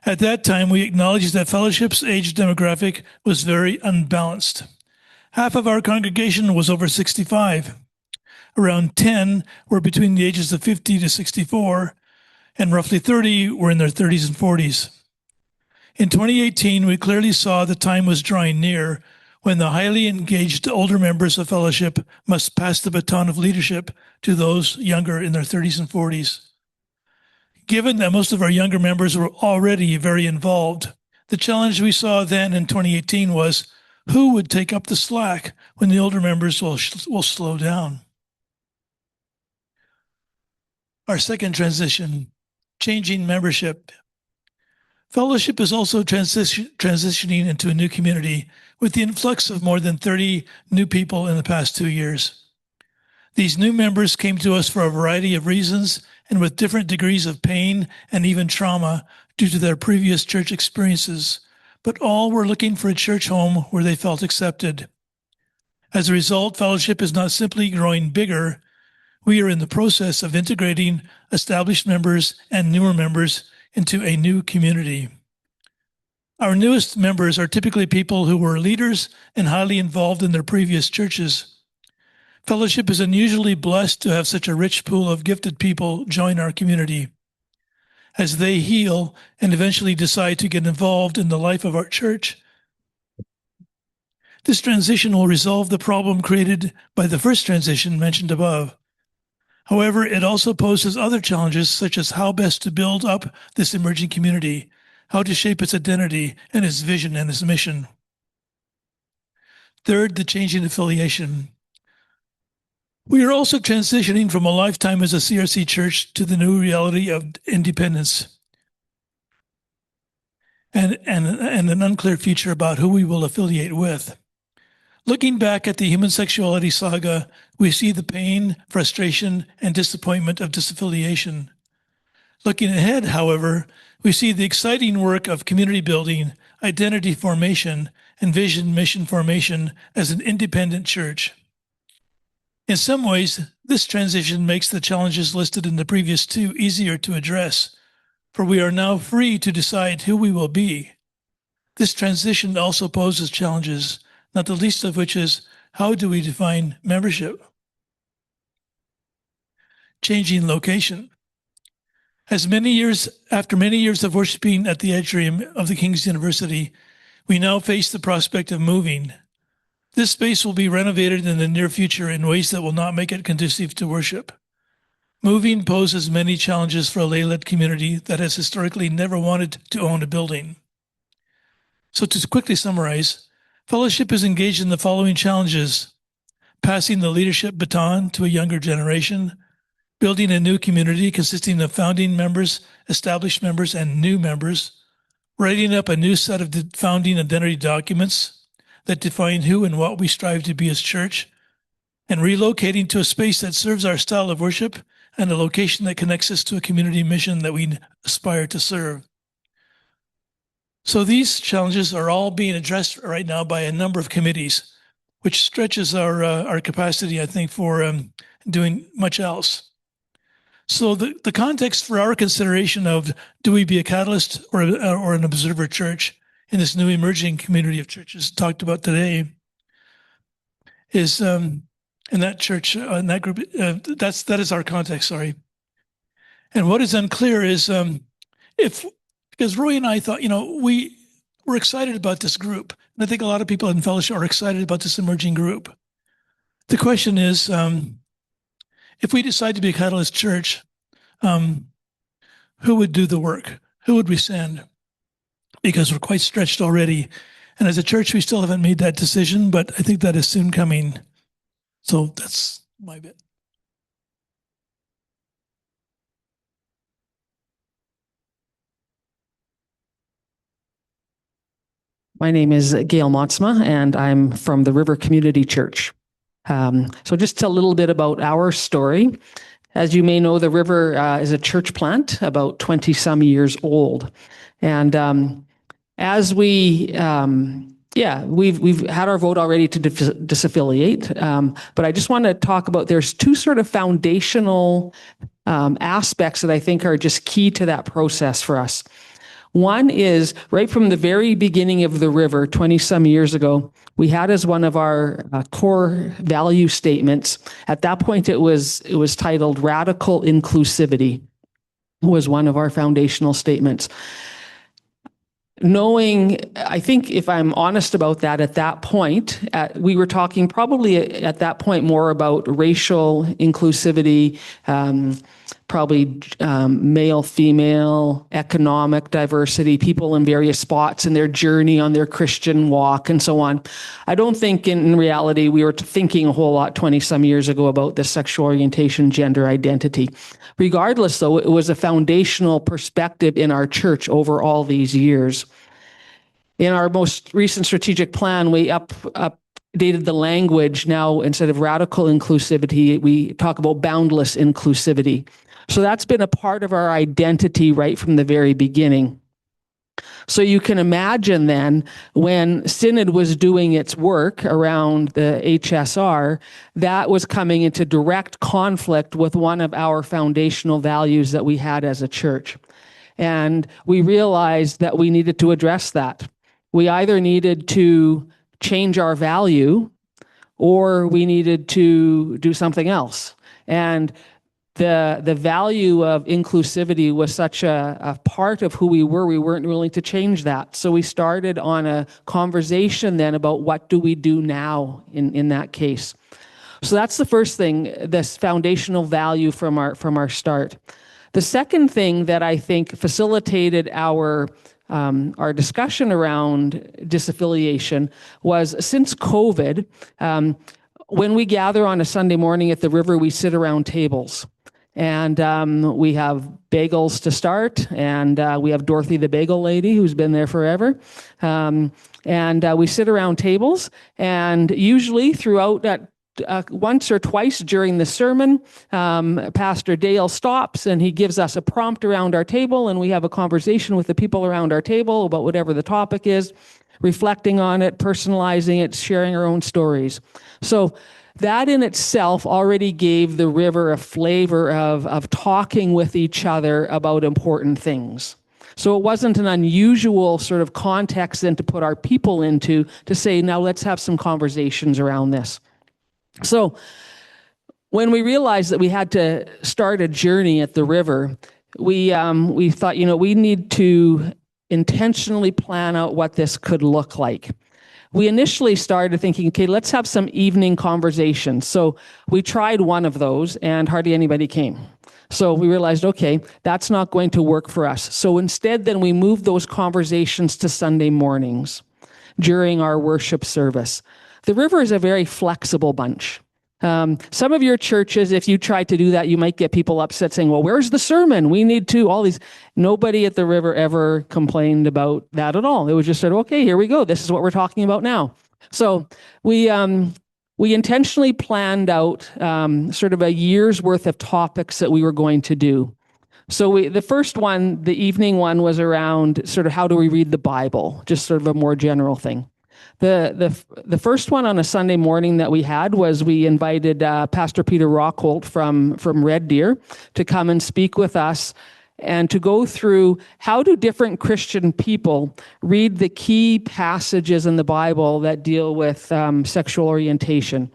At that time, we acknowledged that Fellowship's age demographic was very unbalanced. Half of our congregation was over 65. Around 10 were between the ages of 50 to 64, and roughly 30 were in their 30s and 40s. In 2018, we clearly saw the time was drawing near when the highly engaged older members of Fellowship must pass the baton of leadership to those younger in their 30s and 40s. Given that most of our younger members were already very involved, the challenge we saw then in 2018 was who would take up the slack when the older members will slow down. Our second transition, changing membership. Fellowship is also transitioning into a new community with the influx of more than 30 new people in the past 2 years. These new members came to us for a variety of reasons and with different degrees of pain and even trauma due to their previous church experiences, but all were looking for a church home where they felt accepted. As a result, Fellowship is not simply growing bigger. We are in the process of integrating established members and newer members into a new community. Our newest members are typically people who were leaders and highly involved in their previous churches. Fellowship is unusually blessed to have such a rich pool of gifted people join our community. As they heal and eventually decide to get involved in the life of our church, this transition will resolve the problem created by the first transition mentioned above. However, it also poses other challenges such as how best to build up this emerging community, how to shape its identity and its vision and its mission. Third, the changing affiliation. We are also transitioning from a lifetime as a CRC church to the new reality of independence and an unclear future about who we will affiliate with. Looking back at the human sexuality saga, we see the pain, frustration, and disappointment of disaffiliation. Looking ahead, however, we see the exciting work of community building, identity formation, and vision mission formation as an independent church. In some ways, this transition makes the challenges listed in the previous 2 easier to address, for we are now free to decide who we will be. This transition also poses challenges, not the least of which is, how do we define membership? Changing location. After many years of worshiping at the atrium of the King's University, we now face the prospect of moving. This space will be renovated in the near future in ways that will not make it conducive to worship. Moving poses many challenges for a lay-led community that has historically never wanted to own a building. So to quickly summarize, Fellowship is engaged in the following challenges: passing the leadership baton to a younger generation, building a new community consisting of founding members, established members, and new members, writing up a new set of founding identity documents that define who and what we strive to be as church, and relocating to a space that serves our style of worship and a location that connects us to a community mission that we aspire to serve. So these challenges are all being addressed right now by a number of committees, which stretches our capacity, I think, for doing much else. So the context for our consideration of do we be a catalyst or an observer church in this new emerging community of churches talked about today is in that church, in that group, that is our context, sorry. And what is unclear is because Roy and I thought, we were excited about this group. And I think a lot of people in Fellowship are excited about this emerging group. The question is if we decide to be a Catalyst church, who would do the work? Who would we send? Because we're quite stretched already. And as a church, we still haven't made that decision, but I think that is soon coming. So that's my bit. My name is Gail Motsma, and I'm from the River Community Church. So just a little bit about our story. As you may know, the River is a church plant about 20-some years old. And as we've had our vote already to disaffiliate, but I just want to talk about, there's two sort of foundational aspects that I think are just key to that process for us. One is right from the very beginning of the River, 20-some years ago, we had as one of our core value statements. At that point, it was titled Radical Inclusivity, was one of our foundational statements. Knowing, I think if I'm honest about that, at that point, we were talking probably at that point more about racial inclusivity, probably male, female, economic diversity, people in various spots in their journey on their Christian walk and so on. I don't think in reality we were thinking a whole lot 20-some years ago about the sexual orientation, gender identity. Regardless, though, it was a foundational perspective in our church over all these years. In our most recent strategic plan, we updated the language. Now, instead of radical inclusivity, we talk about boundless inclusivity. So that's been a part of our identity right from the very beginning. So you can imagine then when Synod was doing its work around the HSR, that was coming into direct conflict with one of our foundational values that we had as a church. And we realized that we needed to address that. We either needed to change our value or we needed to do something else. And the value of inclusivity was such a part of who we weren't willing to change that. So we started on a conversation then about what do we do now in that case. So that's the first thing, this foundational value from our start. The second thing that I think facilitated our discussion around disaffiliation was since COVID, when we gather on a Sunday morning at the River, we sit around tables. And we have bagels to start, and we have Dorothy the Bagel Lady, who's been there forever. And we sit around tables, and usually throughout that, once or twice during the sermon, Pastor Dale stops and he gives us a prompt around our table, and we have a conversation with the people around our table about whatever the topic is, reflecting on it, personalizing it, sharing our own stories. So that in itself already gave the River a flavor of talking with each other about important things. So it wasn't an unusual sort of context then to put our people into to say, now let's have some conversations around this. So when we realized that we had to start a journey at the River, we thought, we need to intentionally plan out what this could look like. We initially started thinking, okay, let's have some evening conversations. So we tried one of those and hardly anybody came. So we realized, okay, that's not going to work for us. So instead, then we moved those conversations to Sunday mornings during our worship service. The River is a very flexible bunch. Some of your churches, if you try to do that, you might get people upset saying, well, where's the sermon? We need to, all these. Nobody at the River ever complained about that at all. It was just said, okay, here we go. This is what we're talking about now. So we intentionally planned out sort of a year's worth of topics that we were going to do. So the first one, the evening one, was around sort of how do we read the Bible, just sort of a more general thing. The first one on a Sunday morning that we had was we invited Pastor Peter Rockholt from Red Deer to come and speak with us and to go through how do different Christian people read the key passages in the Bible that deal with sexual orientation.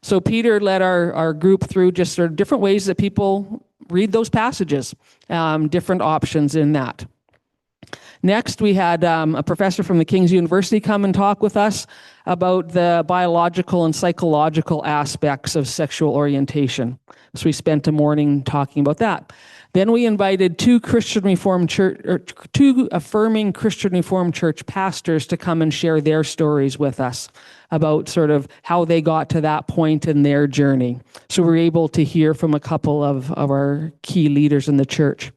So Peter led our group through just sort of different ways that people read those passages, different options in that. Next, we had a professor from the King's University come and talk with us about the biological and psychological aspects of sexual orientation. So we spent a morning talking about that. Then we invited two affirming Christian Reformed Church pastors to come and share their stories with us about sort of how they got to that point in their journey. So we were able to hear from a couple of our key leaders in the church.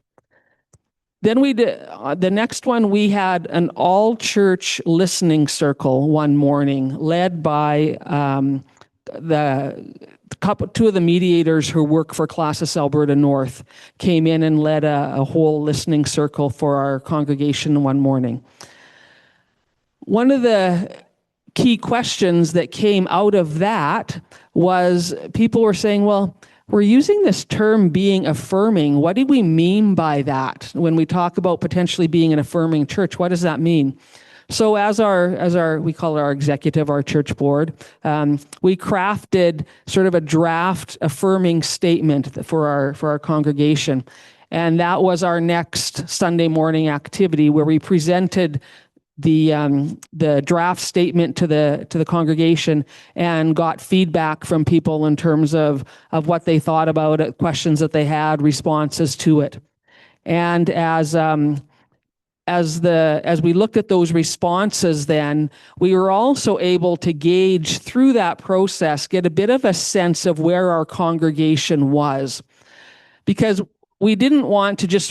Then we did the next one. We had an all-church listening circle one morning, led by two of the mediators who work for Classis Alberta North. Came in and led a whole listening circle for our congregation one morning. One of the key questions that came out of that was people were saying, well, we're using this term being affirming. What do we mean by that? When we talk about potentially being an affirming church, what does that mean? So as our we call it our executive, our church board, we crafted sort of a draft affirming statement for our congregation. And that was our next Sunday morning activity, where we presented the draft statement to the congregation and got feedback from people in terms of what they thought about it, questions that they had, responses to it. And as we looked at those responses, then we were also able to gauge through that process, get a bit of a sense of where our congregation was, because we didn't want to just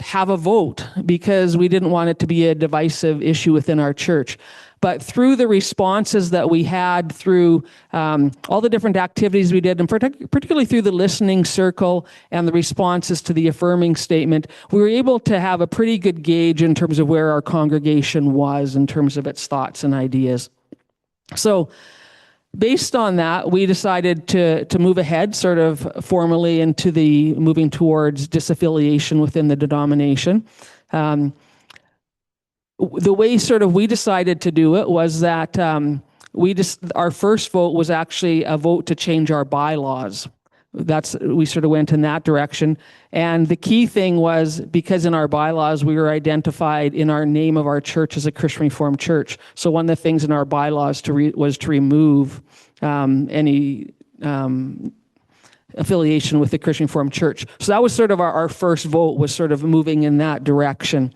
have a vote, because we didn't want it to be a divisive issue within our church. But through the responses that we had, through all the different activities we did, and particularly through the listening circle and the responses to the affirming statement, we were able to have a pretty good gauge in terms of where our congregation was in terms of its thoughts and ideas. So based on that, we decided to move ahead sort of formally into the moving towards disaffiliation within the denomination. The way sort of we decided to do it was that our first vote was actually a vote to change our bylaws. We sort of went in that direction. And the key thing was, because in our bylaws, we were identified in our name of our church as a Christian Reformed Church. So one of the things in our bylaws was to remove any affiliation with the Christian Reformed Church. So that was sort of our first vote, was sort of moving in that direction.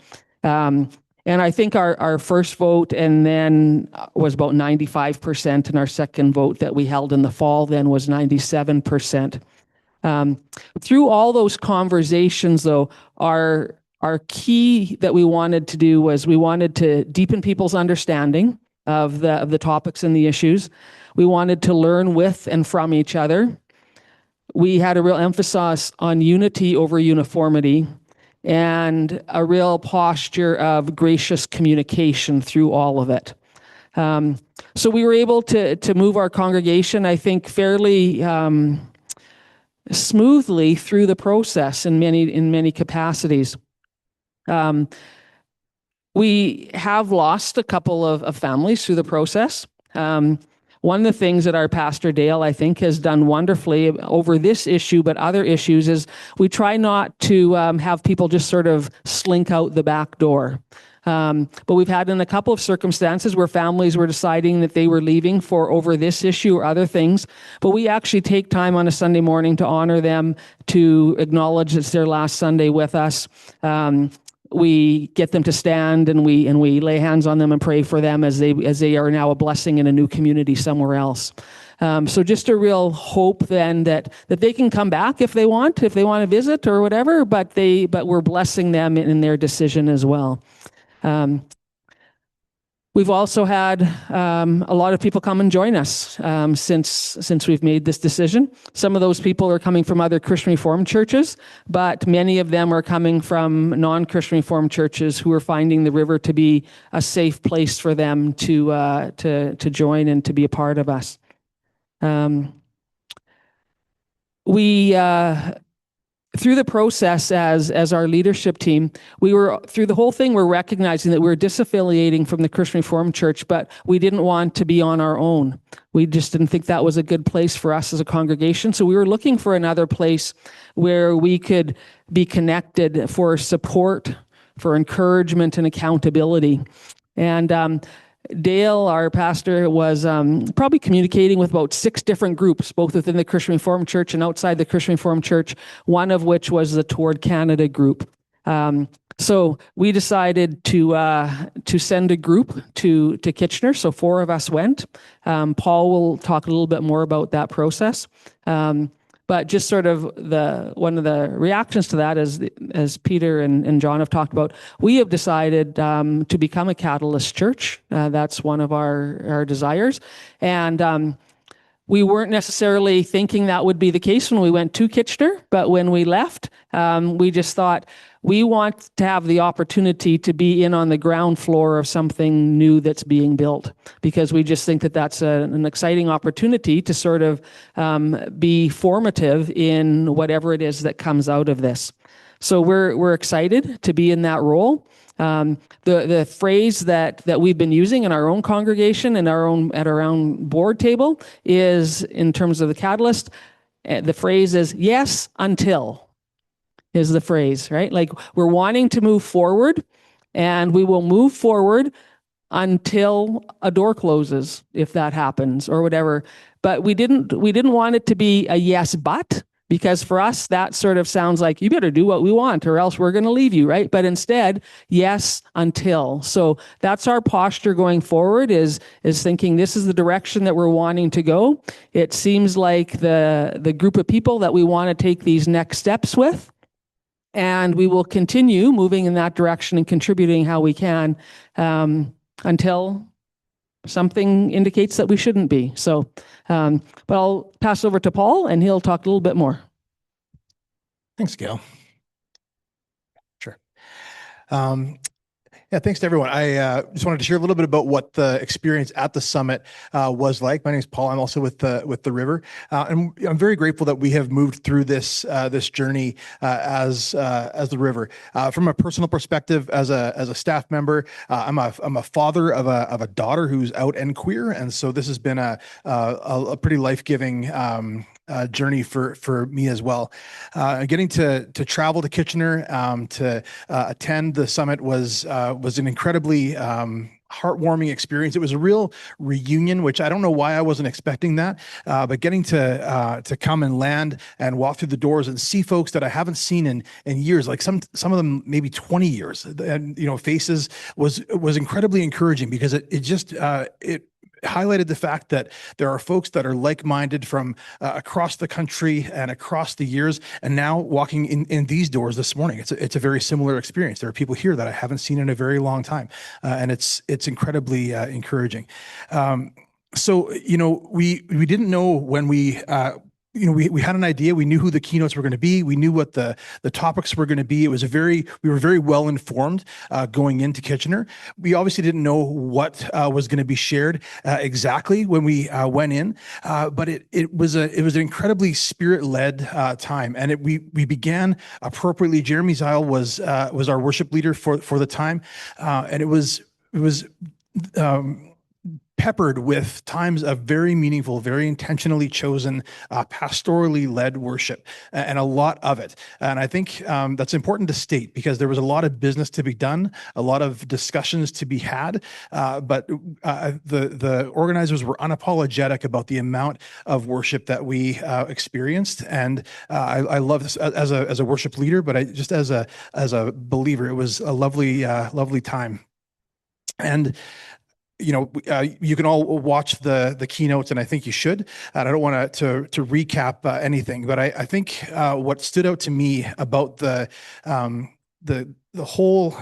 And I think our first vote and then was about 95%, and our second vote that we held in the fall then was 97%. Through all those conversations, though, our key that we wanted to do was we wanted to deepen people's understanding of the topics and the issues. We wanted to learn with and from each other. We had a real emphasis on unity over uniformity, and a real posture of gracious communication through all of it. So we were able to move our congregation, I think, fairly smoothly through the process in many capacities. We have lost a couple of families through the process. One of the things that our Pastor Dale, I think, has done wonderfully over this issue, but other issues, is we try not to have people just sort of slink out the back door. But we've had in a couple of circumstances where families were deciding that they were leaving for over this issue or other things. But we actually take time on a Sunday morning to honor them, to acknowledge it's their last Sunday with us. We get them to stand, and we lay hands on them and pray for them as they are now a blessing in a new community somewhere else. So just a real hope then that they can come back if they want to visit or whatever, but we're blessing them in their decision as well. We've also had a lot of people come and join us since we've made this decision. Some of those people are coming from other Christian Reformed churches, but many of them are coming from non-Christian Reformed churches who are finding the river to be a safe place for them to join and to be a part of us. Through the process, as our leadership team, through the whole thing, we're recognizing that we're disaffiliating from the Christian Reformed Church, but we didn't want to be on our own. We just didn't think that was a good place for us as a congregation. So we were looking for another place where we could be connected for support, encouragement and accountability. And Dale, our pastor, was probably communicating with about 6 different groups, both within the Christian Reformed Church and outside the Christian Reformed Church, one of which was the Toward Canada group. So we decided to send a group to Kitchener. So 4 of us went. Paul will talk a little bit more about that process. But just sort of one of the reactions to that is, as Peter and John have talked about, we have decided to become a Catalyst church. That's one of our desires. And we weren't necessarily thinking that would be the case when we went to Kitchener, but when we left, we just thought, we want to have the opportunity to be in on the ground floor of something new that's being built, because we just think that that's an exciting opportunity to sort of be formative in whatever it is that comes out of this. So we're excited to be in that role. The phrase that we've been using in our own congregation and at our own board table is, in terms of the Catalyst, the phrase is "yes until." Is the phrase, right? Like, we're wanting to move forward, and we will move forward until a door closes, if that happens, or whatever. But we didn't want it to be a yes but, because for us that sort of sounds like you better do what we want or else we're going to leave you, right? But instead, yes until. So that's our posture going forward, is thinking this is the direction that we're wanting to go. It seems like the group of people that we want to take these next steps with. And we will continue moving in that direction and contributing how we can until something indicates that we shouldn't be. So, but I'll pass over to Paul, and he'll talk a little bit more. Thanks, Gail. Sure. Yeah, thanks to everyone. I just wanted to share a little bit about what the experience at the summit was like. My name is Paul. I'm also with the River, and I'm very grateful that we have moved through this journey as the River. From a personal perspective, as a staff member, I'm a father of a daughter who's out and queer, and so this has been a pretty life-giving journey for me as well. Getting to travel to Kitchener to attend the summit was an incredibly heartwarming experience. It was a real reunion, which I don't know why I wasn't expecting that, but getting to come and land and walk through the doors and see folks that I haven't seen in years, like some of them maybe 20 years, and faces was incredibly encouraging, because it just highlighted the fact that there are folks that are like-minded from across the country and across the years, and now walking in these doors this morning, it's a very similar experience. There are people here that I haven't seen in a very long time, and it's incredibly encouraging. So we didn't know when we had an idea. We knew who the keynotes were going to be. We knew what the topics were going to be. We were very well informed going into Kitchener. We obviously didn't know what was going to be shared exactly when we went in, but it was an incredibly spirit-led time, and we began appropriately. Jeremy Zile was our worship leader for the time, and it was peppered with times of very meaningful, very intentionally chosen, pastorally led worship, and a lot of it. And I think that's important to state, because there was a lot of business to be done, a lot of discussions to be had, but the organizers were unapologetic about the amount of worship that we experienced. And I love this as a worship leader, but just as a believer, it was a lovely time. And you can all watch the keynotes, and I think you should. And I don't want to recap anything, but I think what stood out to me about the whole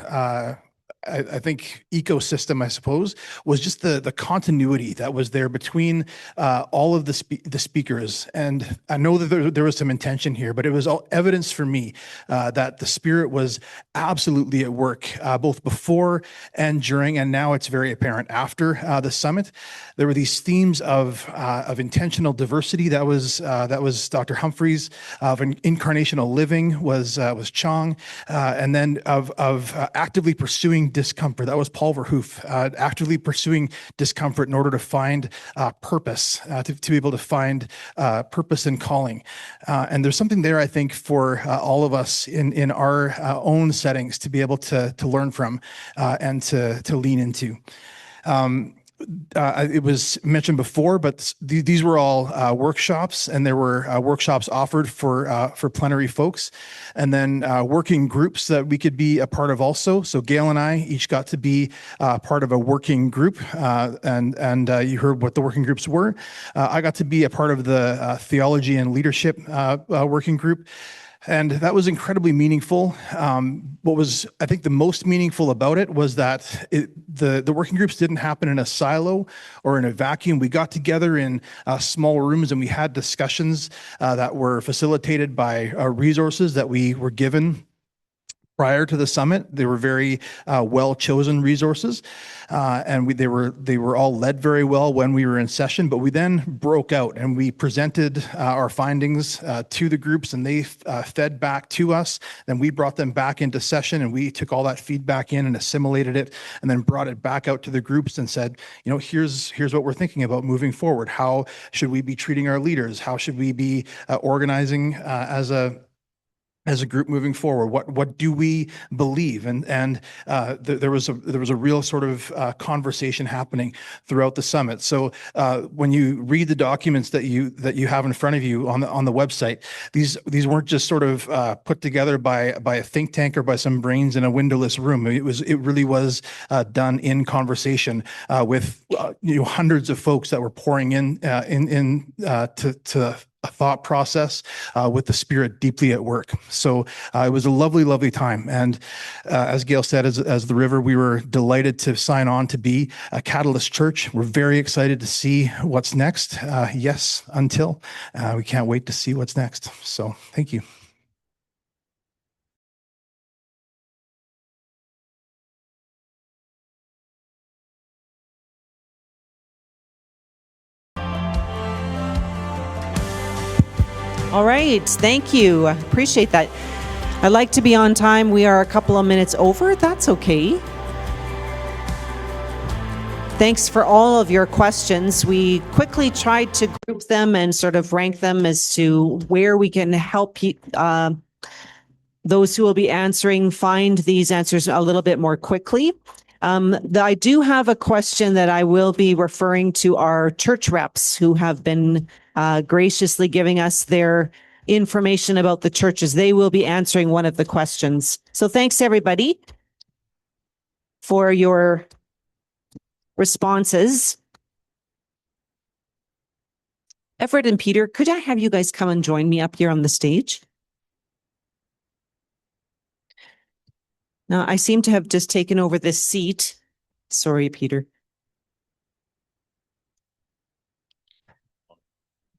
I think ecosystem, I suppose, was just the continuity that was there between all of the speakers. And I know that there was some intention here, but it was all evidence for me that the Spirit was absolutely at work, both before and during, and now it's very apparent after the summit. There were these themes of intentional diversity. That was Dr. Humphreys. Of incarnational living was Chong, and then of actively pursuing discomfort. That was Paul Verhoef, actively pursuing discomfort in order to find purpose, to be able to find purpose and calling. And there's something there, I think, for all of us in our own settings to be able to learn from and to lean into. It was mentioned before, but these were all workshops, and there were workshops offered for plenary folks, and then working groups that we could be a part of also. So Gail and I each got to be part of a working group, and you heard what the working groups were. I got to be a part of the theology and leadership working group. And that was incredibly meaningful. What was, I think, the most meaningful about it was that the working groups didn't happen in a silo or in a vacuum. We got together in small rooms and we had discussions that were facilitated by resources that we were given prior to the summit. They were very well-chosen resources, and they were all led very well when we were in session. But we then broke out and we presented our findings to the groups, and they fed back to us. Then we brought them back into session, and we took all that feedback in and assimilated it, and then brought it back out to the groups and said, here's what we're thinking about moving forward. How should we be treating our leaders? How should we be organizing as a group moving forward? What do we believe? And there was a real sort of conversation happening throughout the summit. So when you read the documents that you have in front of you on the website, these weren't just sort of put together by a think tank or by some brains in a windowless room. It really was done in conversation with hundreds of folks that were pouring in to a thought process with the Spirit deeply at work. So it was a lovely, lovely time. And as Gail said, as the River, we were delighted to sign on to be a Catalyst Church. We're very excited to see what's next. Yes, until we can't wait to see what's next. So thank you. All right, thank you. Appreciate that. I like to be on time. We are a couple of minutes over. That's okay. Thanks for all of your questions. We quickly tried to group them and sort of rank them as to where we can help those who will be answering find these answers a little bit more quickly. I do have a question that I will be referring to our church reps who have been graciously giving us their information about the churches. They will be answering one of the questions. So thanks everybody for your responses. Everett and Peter, could I have you guys come and join me up here on the stage? Now, I seem to have just taken over this seat. Sorry, Peter.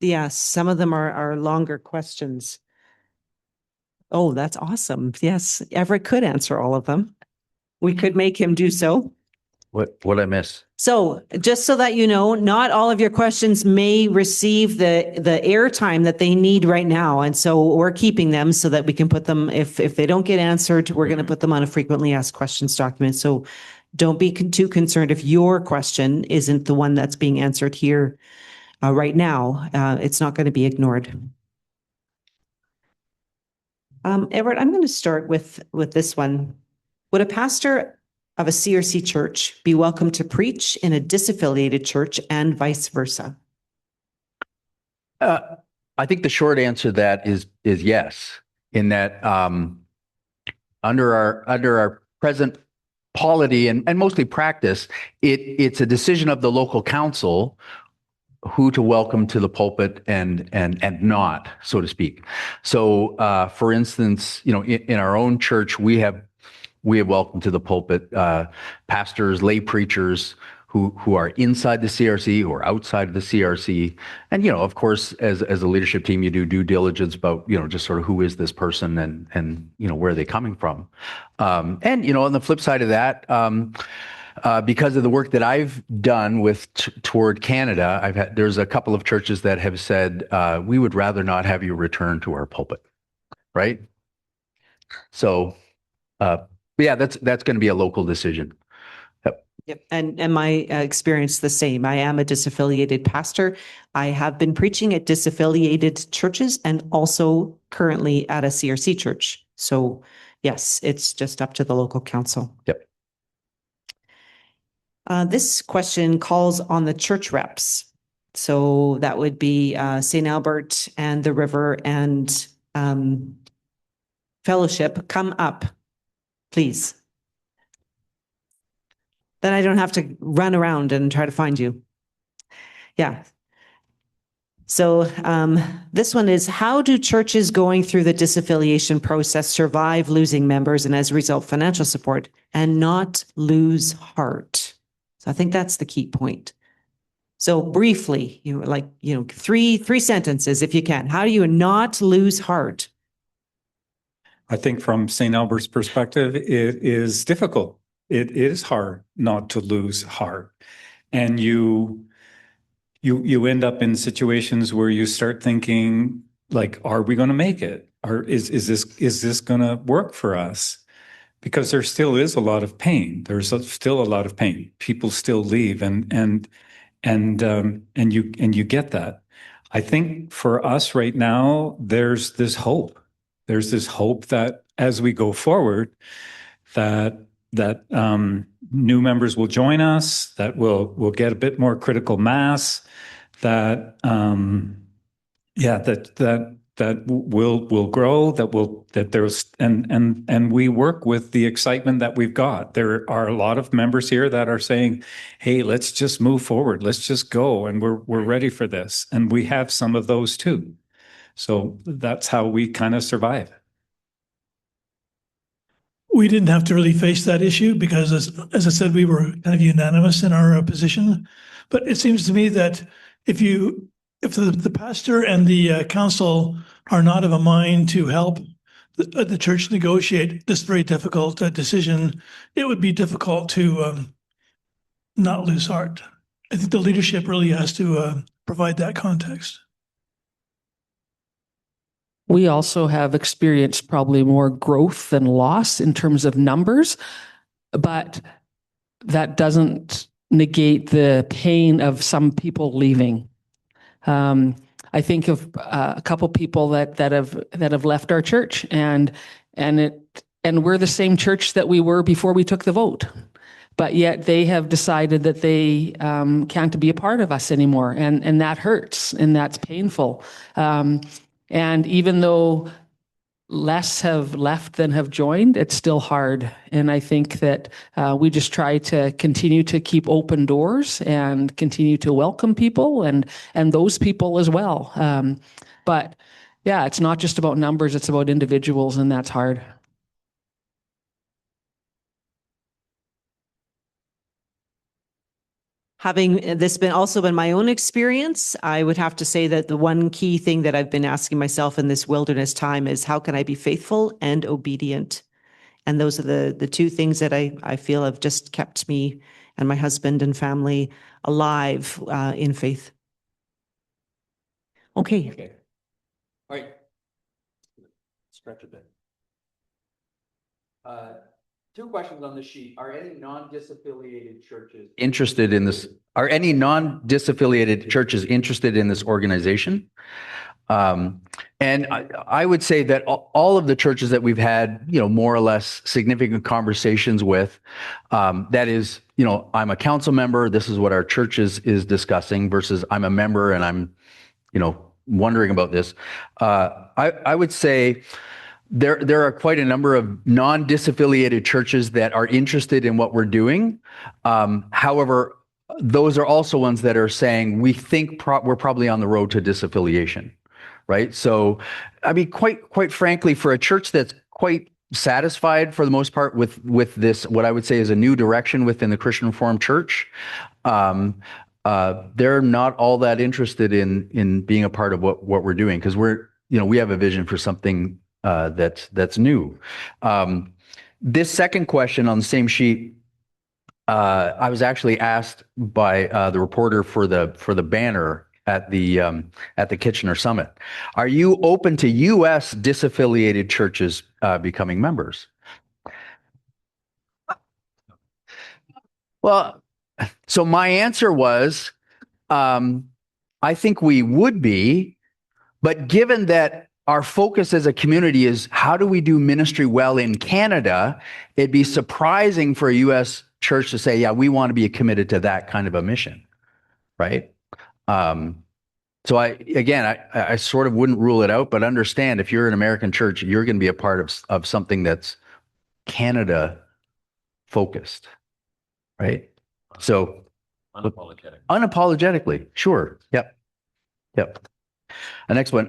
Yes, some of them are longer questions. Oh, that's awesome. Yes, Everett could answer all of them. We could make him do so. What I miss? So just so that you know, not all of your questions may receive the airtime that they need right now. And so we're keeping them so that we can put them, if they don't get answered, we're going to put them on a frequently asked questions document. So don't be too concerned if your question isn't the one that's being answered here right now. It's not going to be ignored. Everett, I'm going to start with this one. Would a pastor of a CRC church be welcome to preach in a disaffiliated church and vice versa? I think the short answer to that is yes, in that under our present polity and mostly practice, it's a decision of the local council who to welcome to the pulpit and not, so to speak. So, for instance, in our own church, we have welcomed to the pulpit pastors, lay preachers who are inside the CRC, who are outside of the CRC. And, of course, as a leadership team, you do due diligence about, just sort of who is this person and where are they coming from. And, on the flip side of that, because of the work that I've done with toward Canada, there's a couple of churches that have said, we would rather not have you return to our pulpit, right? So, But yeah, that's going to be a local decision. Yep. And my experience the same. I am a disaffiliated pastor. I have been preaching at disaffiliated churches and also currently at a CRC church. So yes, it's just up to the local council. Yep. This question calls on the church reps. So that would be St. Albert and the River and Fellowship. Come up, please. Then I don't have to run around and try to find you. Yeah. So this one is, how do churches going through the disaffiliation process survive losing members and as a result financial support and not lose heart? So I think that's the key point. So briefly, three sentences if you can. How do you not lose heart? I think from St. Albert's perspective, it is difficult. It is hard not to lose heart. And you end up in situations where you start thinking, like, are we going to make it? Or is this going to work for us? Because there still is a lot of pain. There's still a lot of pain. People still leave, and you get that. I think for us right now, there's this hope. There's this hope that as we go forward, that new members will join us, that we'll get a bit more critical mass, that will grow, and we work with the excitement that we've got. There are a lot of members here that are saying, "Hey, let's just move forward. Let's just go, and we're ready for this." And we have some of those too. So that's how we kind of survive. We didn't have to really face that issue because, as I said, we were kind of unanimous in our position. But it seems to me that if the pastor and the council are not of a mind to help the church negotiate this very difficult decision, it would be difficult to not lose heart. I think the leadership really has to provide that context. We also have experienced probably more growth than loss in terms of numbers, but that doesn't negate the pain of some people leaving. I think of a couple people that have left our church, and we're the same church that we were before we took the vote, but yet they have decided that they can't be a part of us anymore, and that hurts and that's painful. And even though less have left than have joined, it's still hard. And I think that we just try to continue to keep open doors and continue to welcome people and those people as well. But yeah, it's not just about numbers, it's about individuals, and that's hard. Having this also been my own experience, I would have to say that the one key thing that I've been asking myself in this wilderness time is, how can I be faithful and obedient? And those are the two things that I feel have just kept me and my husband and family alive in faith. Okay. All right. Stretch a bit. Two questions on the sheet. Are any non-disaffiliated churches interested in this? Are any non-disaffiliated churches interested in this organization? And I would say that all of the churches that we've had, more or less significant conversations with, that is, I'm a council member, this is what our church is discussing, versus I'm a member and I'm, wondering about this. I would say there are quite a number of non-disaffiliated churches that are interested in what we're doing. However, those are also ones that are saying, we think we're probably on the road to disaffiliation, right? So, I mean, quite frankly, for a church that's quite satisfied for the most part with this, what I would say is a new direction within the Christian Reformed Church, they're not all that interested in being a part of what we're doing, because we have a vision for something that's new. This second question on the same sheet, I was actually asked by the reporter for the banner at the Kitchener Summit. Are you open to U.S. disaffiliated churches becoming members? Well, so my answer was, I think we would be, but given that our focus as a community is how do we do ministry well in Canada, it'd be surprising for a U.S. church to say, yeah, we want to be committed to that kind of a mission, right? So I sort of wouldn't rule it out, but understand if you're an American church, you're going to be a part of something that's Canada focused, right? So unapologetically, sure. Yep. The next one.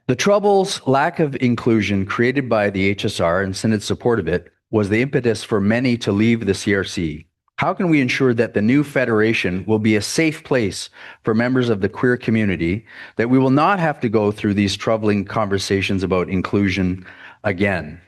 The troubles, lack of inclusion created by the HSR and Synod's support of it was the impetus for many to leave the CRC. How can we ensure that the new federation will be a safe place for members of the queer community, that we will not have to go through these troubling conversations about inclusion again?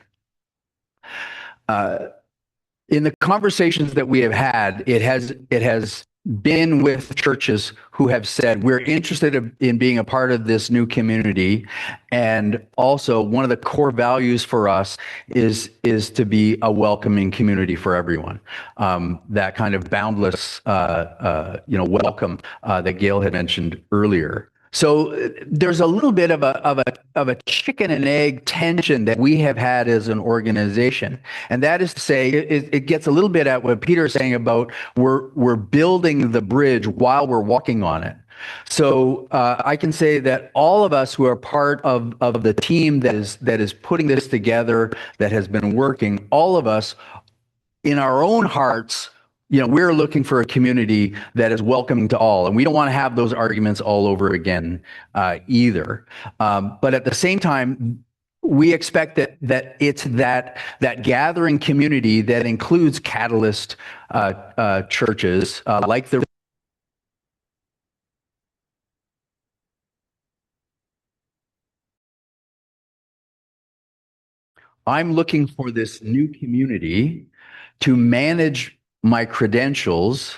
In the conversations that we have had, it has been with churches who have said, we're interested in being a part of this new community. And also one of the core values for us is to be a welcoming community for everyone. That kind of boundless, welcome that Gail had mentioned earlier. So there's a little bit of a chicken and egg tension that we have had as an organization, and that is to say, it gets a little bit at what Peter is saying about we're building the bridge while we're walking on it. So I can say that all of us who are part of the team that is putting this together, that has been working, all of us in our own hearts, we're looking for a community that is welcoming to all, and we don't want to have those arguments all over again either. But at the same time, we expect that it's that gathering community that includes catalyst churches like the. I'm looking for this new community to manage my credentials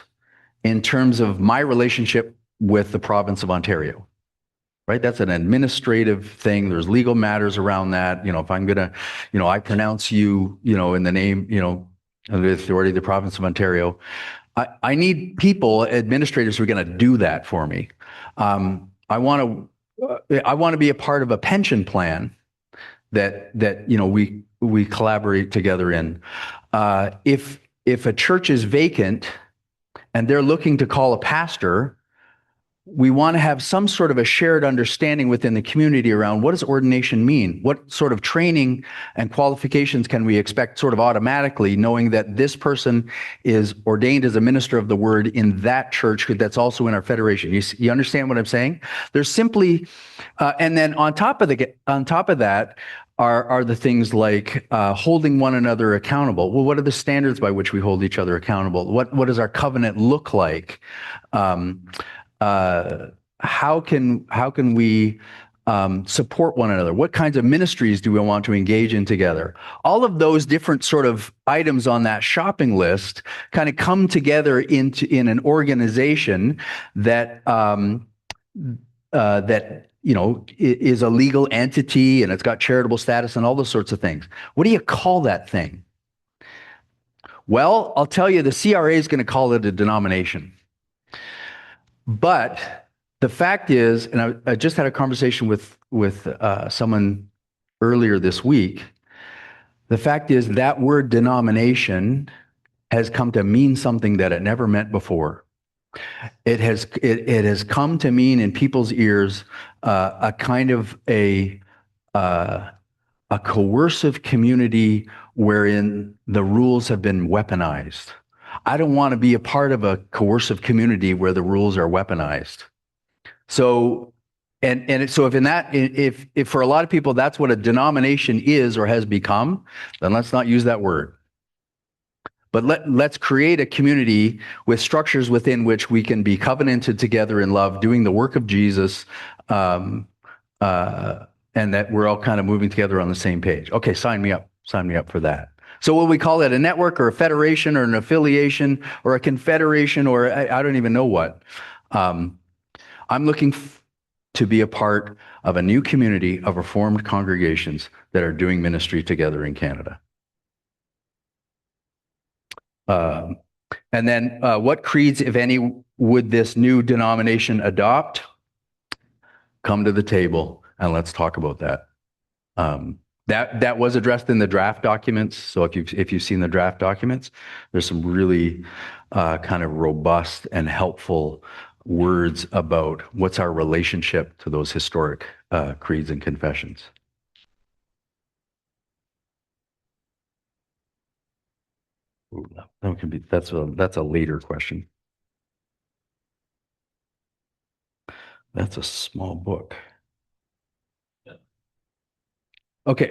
in terms of my relationship with the province of Ontario, right? That's an administrative thing. There's legal matters around that. If I'm going to, I pronounce you, in the name, of the authority of the province of Ontario. I need people, administrators who are going to do that for me. I want to be a part of a pension plan that we collaborate together in. If a church is vacant and they're looking to call a pastor, we want to have some sort of a shared understanding within the community around what does ordination mean? What sort of training and qualifications can we expect sort of automatically, knowing that this person is ordained as a minister of the word in that church that's also in our federation? You understand what I'm saying? There's simply, and then on top of that, are the things like holding one another accountable. Well, what are the standards by which we hold each other accountable? What does our covenant look like? How can we support one another? What kinds of ministries do we want to engage in together? All of those different sort of items on that shopping list kind of come together in an organization that is a legal entity, and it's got charitable status and all those sorts of things. What do you call that thing? Well, I'll tell you, the CRA is going to call it a denomination. But the fact is, and I just had a conversation with someone earlier this week, the fact is that word denomination has come to mean something that it never meant before. It has come to mean in people's ears a kind of a coercive community wherein the rules have been weaponized. I don't want to be a part of a coercive community where the rules are weaponized. So, if for a lot of people that's what a denomination is or has become, then let's not use that word. But let's create a community with structures within which we can be covenanted together in love, doing the work of Jesus, and that we're all kind of moving together on the same page. Okay, sign me up for that. So will we call it a network or a federation or an affiliation or a confederation or I don't even know what? I'm looking to be a part of a new community of Reformed congregations that are doing ministry together in Canada. And then what creeds, if any, would this new denomination adopt? Come to the table and let's talk about that. That was addressed in the draft documents. So if you've seen the draft documents, there's some really kind of robust and helpful words about what's our relationship to those historic creeds and confessions. Ooh, that can be, that's a later question. That's a small book. Okay,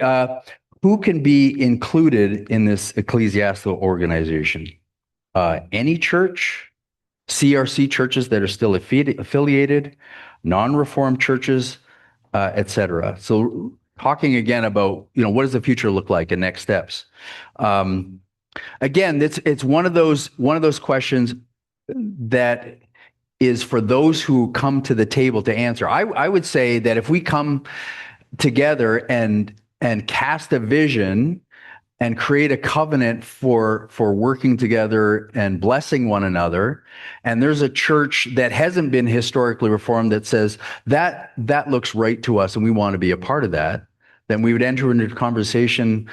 who can be included in this ecclesiastical organization? Any church, CRC churches that are still affiliated, non-reformed churches, etc. So talking again about, what does the future look like and next steps? Again, it's one of those questions that is for those who come to the table to answer. I would say that if we come together and cast a vision and create a covenant for working together and blessing one another, and there's a church that hasn't been historically reformed that says that looks right to us and we want to be a part of that, then we would enter into conversation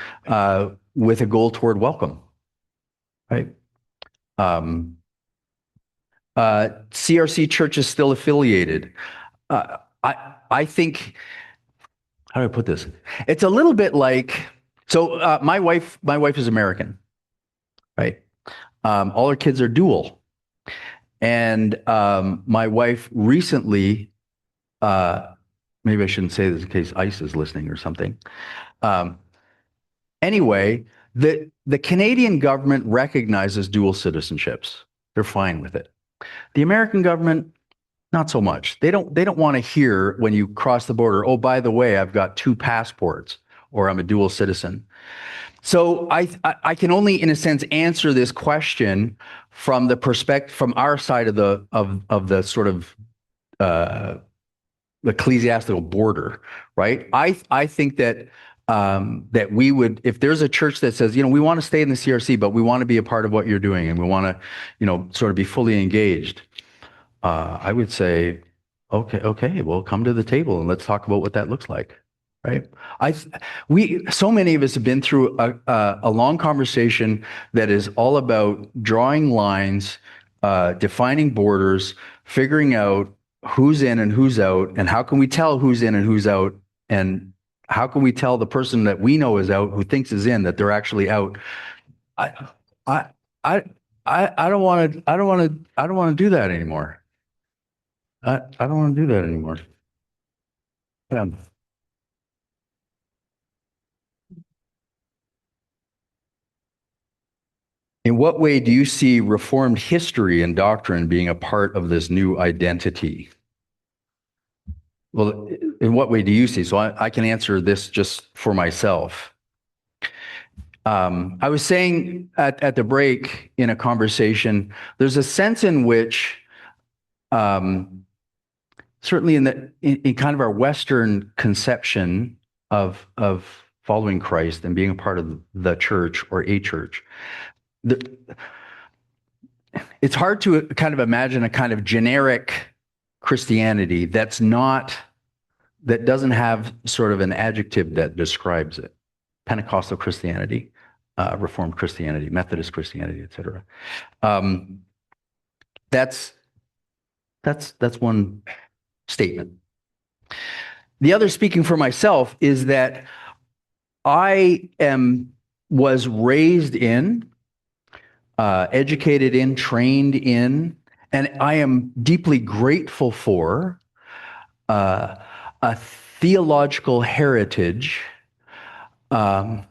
with a goal toward welcome, right? CRC church is still affiliated. I think, how do I put this? It's a little bit like, so my wife is American, right? All her kids are dual. And my wife recently, maybe I shouldn't say this in case ICE is listening or something. Anyway, the Canadian government recognizes dual citizenships. They're fine with it. The American government, not so much. They don't want to hear when you cross the border, oh, by the way, I've got 2 passports or I'm a dual citizen. So I can only, in a sense, answer this question from the perspective, from our side of the sort of ecclesiastical border, right? I think that that we would, if there's a church that says, we want to stay in the CRC, but we want to be a part of what you're doing and we want to, sort of be fully engaged, I would say, okay, well, come to the table and let's talk about what that looks like, right? So many of us have been through a long conversation that is all about drawing lines, defining borders, figuring out who's in and who's out, and how can we tell who's in and who's out, and how can we tell the person that we know is out who thinks is in that they're actually out? I don't want to do that anymore. I don't want to do that anymore. Yeah. In what way do you see Reformed history and doctrine being a part of this new identity? Well, in what way do you see? So I can answer this just for myself. I was saying at the break in a conversation, there's a sense in which, certainly in kind of our Western conception of following Christ and being a part of the church or a church, it's hard to kind of imagine a kind of generic Christianity that doesn't have sort of an adjective that describes it. Pentecostal Christianity, Reformed Christianity, Methodist Christianity, etc. That's one statement. The other, speaking for myself, is that I was raised in, educated in, trained in, and I am deeply grateful for a theological heritage that,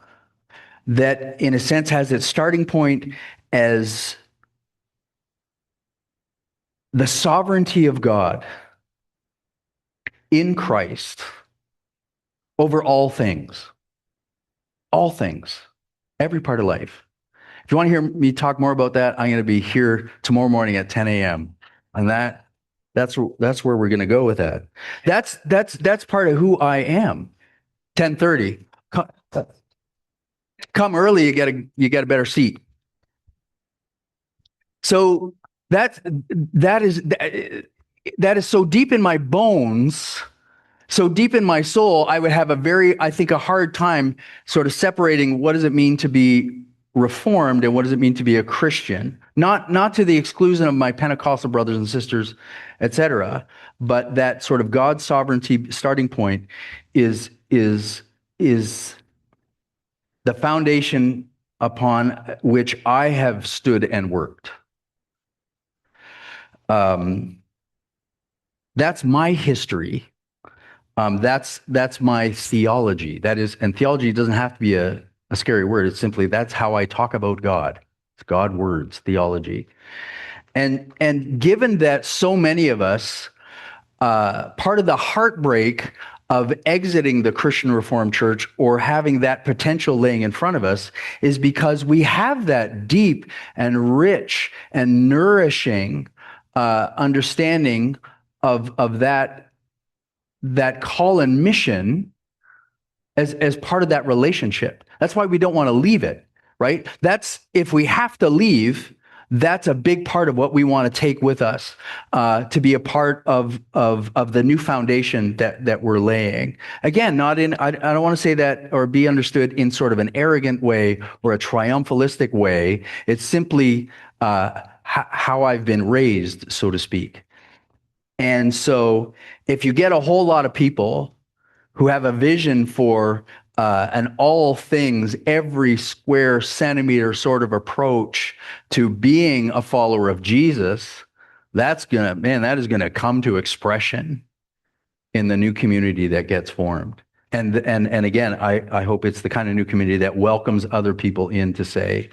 in a sense, has its starting point as the sovereignty of God in Christ over all things, every part of life. If you want to hear me talk more about that, I'm going to be here tomorrow morning at 10 a.m. And that's where we're going to go with that. That's part of who I am. 10:30. Come early, you get a better seat. So that is so deep in my bones, so deep in my soul, I would have I think, a hard time sort of separating what does it mean to be Reformed and what does it mean to be a Christian. Not to the exclusion of my Pentecostal brothers and sisters, etc., but that sort of God's sovereignty starting point is the foundation upon which I have stood and worked. That's my history. That's my theology. That is, and theology doesn't have to be a scary word. It's simply that's how I talk about God. It's God words, theology. And given that so many of us, part of the heartbreak of exiting the Christian Reformed Church or having that potential laying in front of us is because we have that deep and rich and nourishing understanding of that call and mission as part of that relationship. That's why we don't want to leave it, right? That's, if we have to leave, that's a big part of what we want to take with us to be a part of the new foundation that we're laying. Again, I don't want to say that or be understood in sort of an arrogant way or a triumphalistic way. It's simply how I've been raised, so to speak. And so if you get a whole lot of people who have a vision for an all things, every square centimeter sort of approach to being a follower of Jesus, that is gonna come to expression in the new community that gets formed. And again, I hope it's the kind of new community that welcomes other people in to say,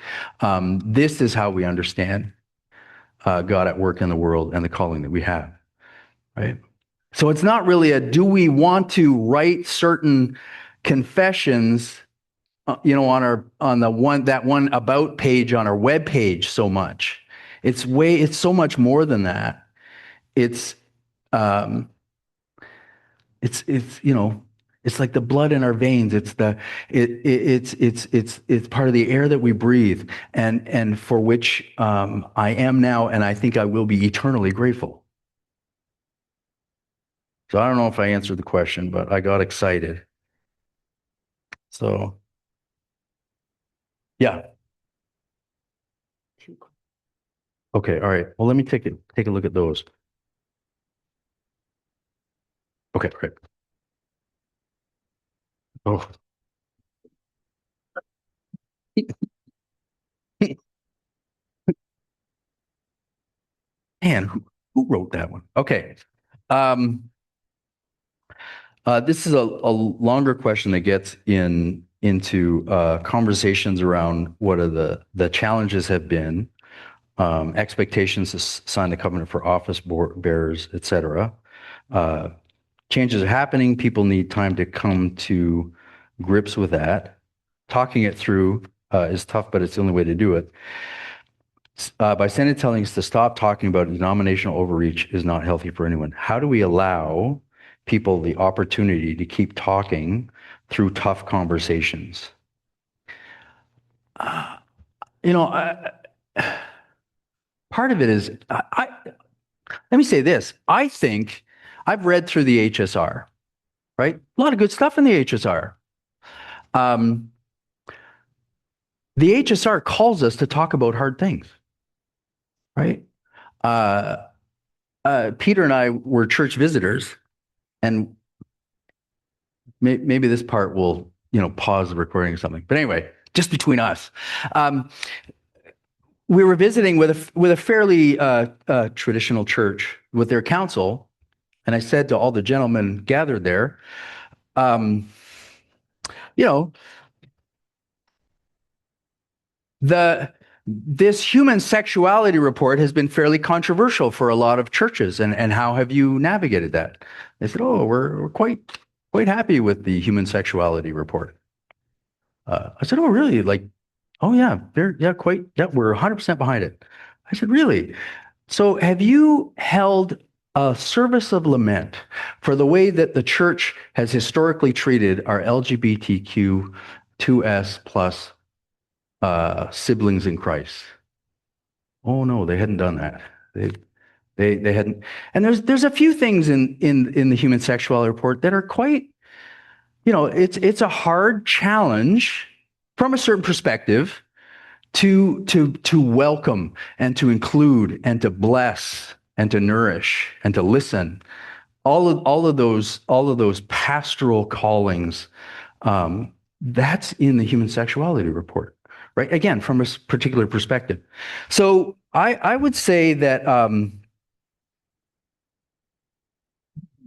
this is how we understand God at work in the world and the calling that we have, right? So it's not really do we want to write certain confessions, on that one about page on our web page so much. It's so much more than that. It's like the blood in our veins. It's part of the air that we breathe, and for which I am now, and I think I will be eternally grateful. So I don't know if I answered the question, but I got excited. So, yeah. Okay, all right. Well, let me take a look at those. Okay, great. Oh. Man, who wrote that one? Okay. This is a longer question that gets into conversations around what are the challenges have been, expectations to sign the covenant for office bearers, etc. Changes are happening. People need time to come to grips with that. Talking it through is tough, but it's the only way to do it. By Senate telling us to stop talking about denominational overreach is not healthy for anyone. How do we allow people the opportunity to keep talking through tough conversations? Part of it is, let me say this. I think I've read through the HSR, right? A lot of good stuff in the HSR. The HSR calls us to talk about hard things, right? Peter and I were church visitors, and maybe this part will, pause the recording or something. But anyway, just between us, we were visiting with a fairly traditional church with their council, and I said to all the gentlemen gathered there, this human sexuality report has been fairly controversial for a lot of churches, and how have you navigated that? They said, "Oh, we're quite happy with the human sexuality report." I said, "Oh, really? Like, oh yeah, we're 100% behind it." I said, "Really? So have you held a service of lament for the way that the church has historically treated our LGBTQ2S plus siblings in Christ?" Oh no, they hadn't done that. They hadn't. And there's a few things in the human sexuality report that are quite, it's a hard challenge from a certain perspective to welcome and to include and to bless and to nourish and to listen. All of those pastoral callings, that's in the human sexuality report, right? Again, from a particular perspective. So I would say that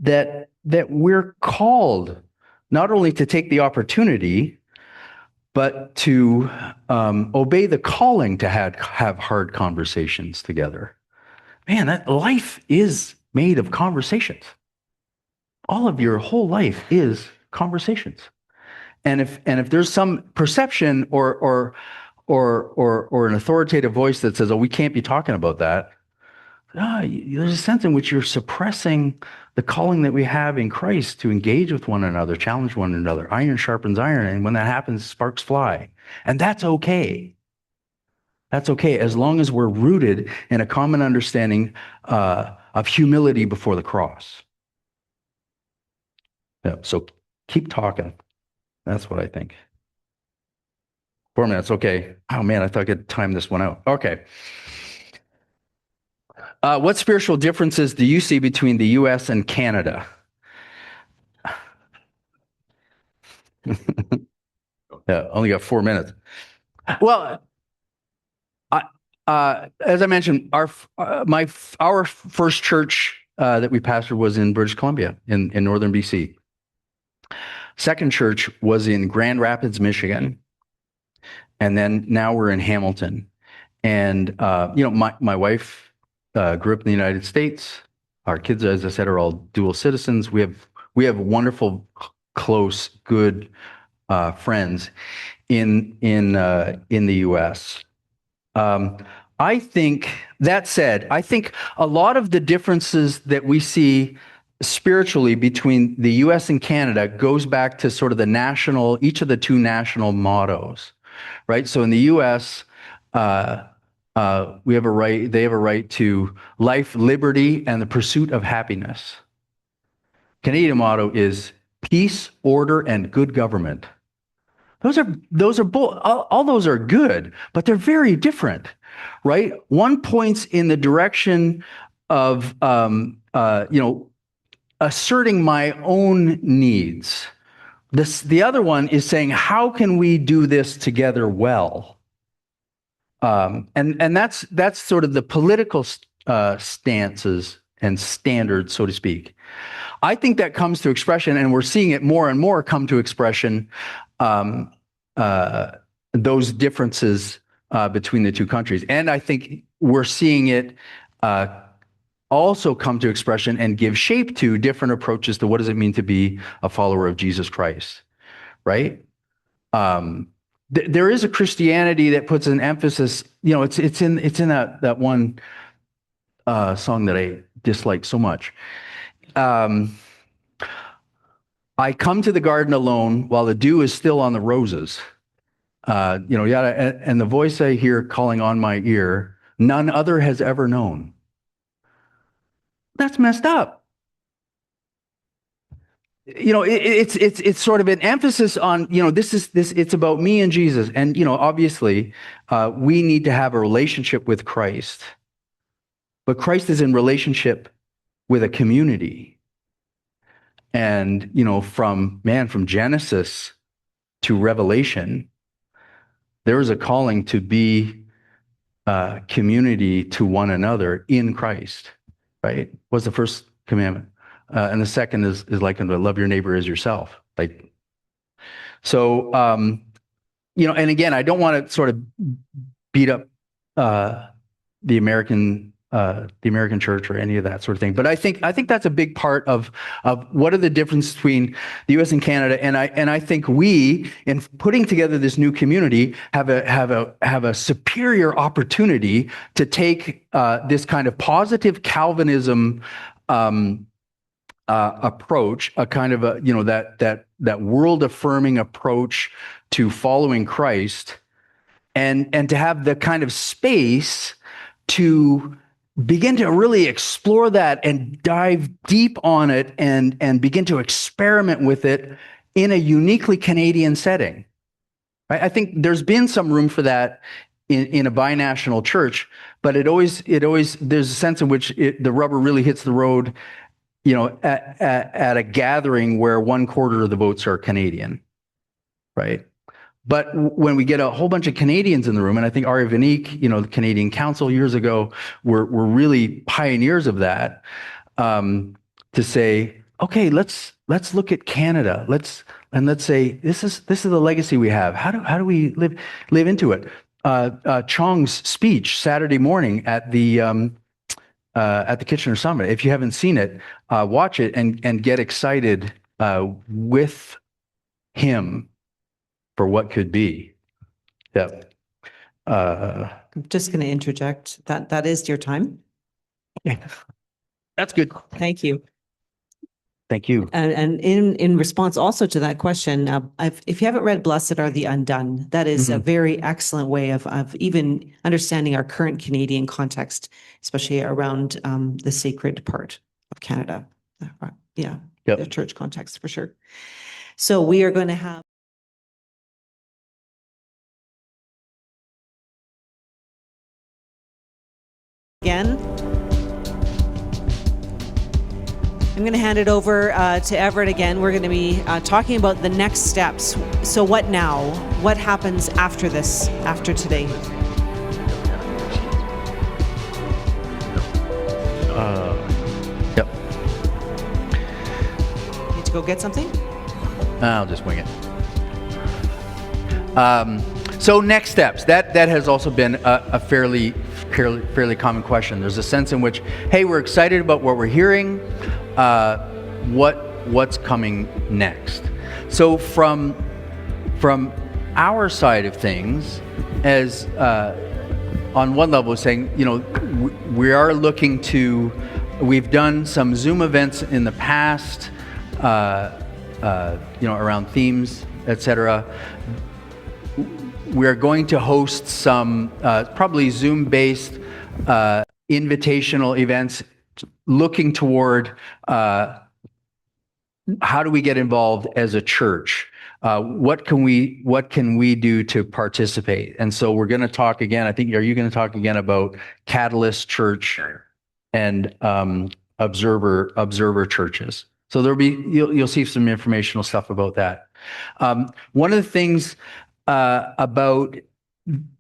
that we're called not only to take the opportunity, but to obey the calling to have hard conversations together. Man, that life is made of conversations. All of your whole life is conversations. And if there's some perception or an authoritative voice that says, "Oh, we can't be talking about that," there's a sense in which you're suppressing the calling that we have in Christ to engage with one another, challenge one another. Iron sharpens iron, and when that happens, sparks fly. And that's okay. That's okay, as long as we're rooted in a common understanding of humility before the cross. Yeah, so keep talking. That's what I think. 4 minutes, okay. Oh man, I thought I could time this one out. Okay. What spiritual differences do you see between the U.S. and Canada? Yeah, only got 4 minutes. Well, as I mentioned, our first church that we pastored was in British Columbia, in northern BC. Second church was in Grand Rapids, Michigan, and then now we're in Hamilton. And my wife grew up in the United States. Our kids, as I said, are all dual citizens. We have wonderful, close, good friends in the U.S. I think, that said, I think a lot of the differences that we see spiritually between the U.S. and Canada goes back to sort of each of the two national mottos, right? So in the U.S., we have a right, they have a right to life, liberty, and the pursuit of happiness. Canadian motto is peace, order, and good government. Those are both, all those are good, but they're very different, right? One points in the direction of, asserting my own needs. The other one is saying, how can we do this together well? And that's sort of the political stances and standards, so to speak. I think that comes to expression, and we're seeing it more and more come to expression, those differences between the two countries. And I think we're seeing it also come to expression and give shape to different approaches to what does it mean to be a follower of Jesus Christ, right? There is a Christianity that puts an emphasis, it's in that one song that I dislike so much. I come to the garden alone while the dew is still on the roses. And the voice I hear calling on my ear, none other has ever known. That's messed up. It's sort of an emphasis on, it's about me and Jesus. And, obviously, we need to have a relationship with Christ. But Christ is in relationship with a community. And, from Genesis to Revelation, there is a calling to be community to one another in Christ, right? What's the first commandment? And the second is like to love your neighbor as yourself. So, and again, I don't want to sort of beat up the American church or any of that sort of thing. But I think that's a big part of what are the differences between the U.S. and Canada. And I think we, in putting together this new community, have a superior opportunity to take this kind of positive Calvinism approach, a kind of that world affirming approach to following Christ, and to have the kind of space to begin to really explore that and dive deep on it and begin to experiment with it in a uniquely Canadian setting. Right? I think there's been some room for that in a binational church, but it always there's a sense in which the rubber really hits the road, at a gathering where 1/4 of the votes are Canadian, right? But when we get a whole bunch of Canadians in the room, and I think Ari Vanique, the Canadian Council years ago, were really pioneers of that, to say, okay, let's look at Canada. Let's say this is the legacy we have. How do we live into it? Chong's speech Saturday morning at the Kitchener Summit. If you haven't seen it, watch it and get excited with him for what could be. Yep. I'm just going to interject. That is your time. That's good. Thank you. Thank you. And in response also to that question, if you haven't read Blessed Are the Undone, that is a very excellent way of even understanding our current Canadian context, especially around the sacred part of Canada. Yeah, Yep. the church context for sure. So we are going to have again. I'm going to hand it over to Everett again. We're going to be talking about the next steps. So what now? What happens after this, after today? Yep. Need to go get something? I'll just wing it. So next steps. That has also been a fairly common question. There's a sense in which, hey, we're excited about what we're hearing. What's coming next? So from our side of things, as on one level, saying, we are looking to. We've done some Zoom events in the past, around themes, etc. We're going to host some probably Zoom-based invitational events, looking toward how do we get involved as a church? What can we do to participate? And so we're going to talk again. I think, are you going to talk again about Catalyst Church and observer churches? So you'll see some informational stuff about that. One of the things about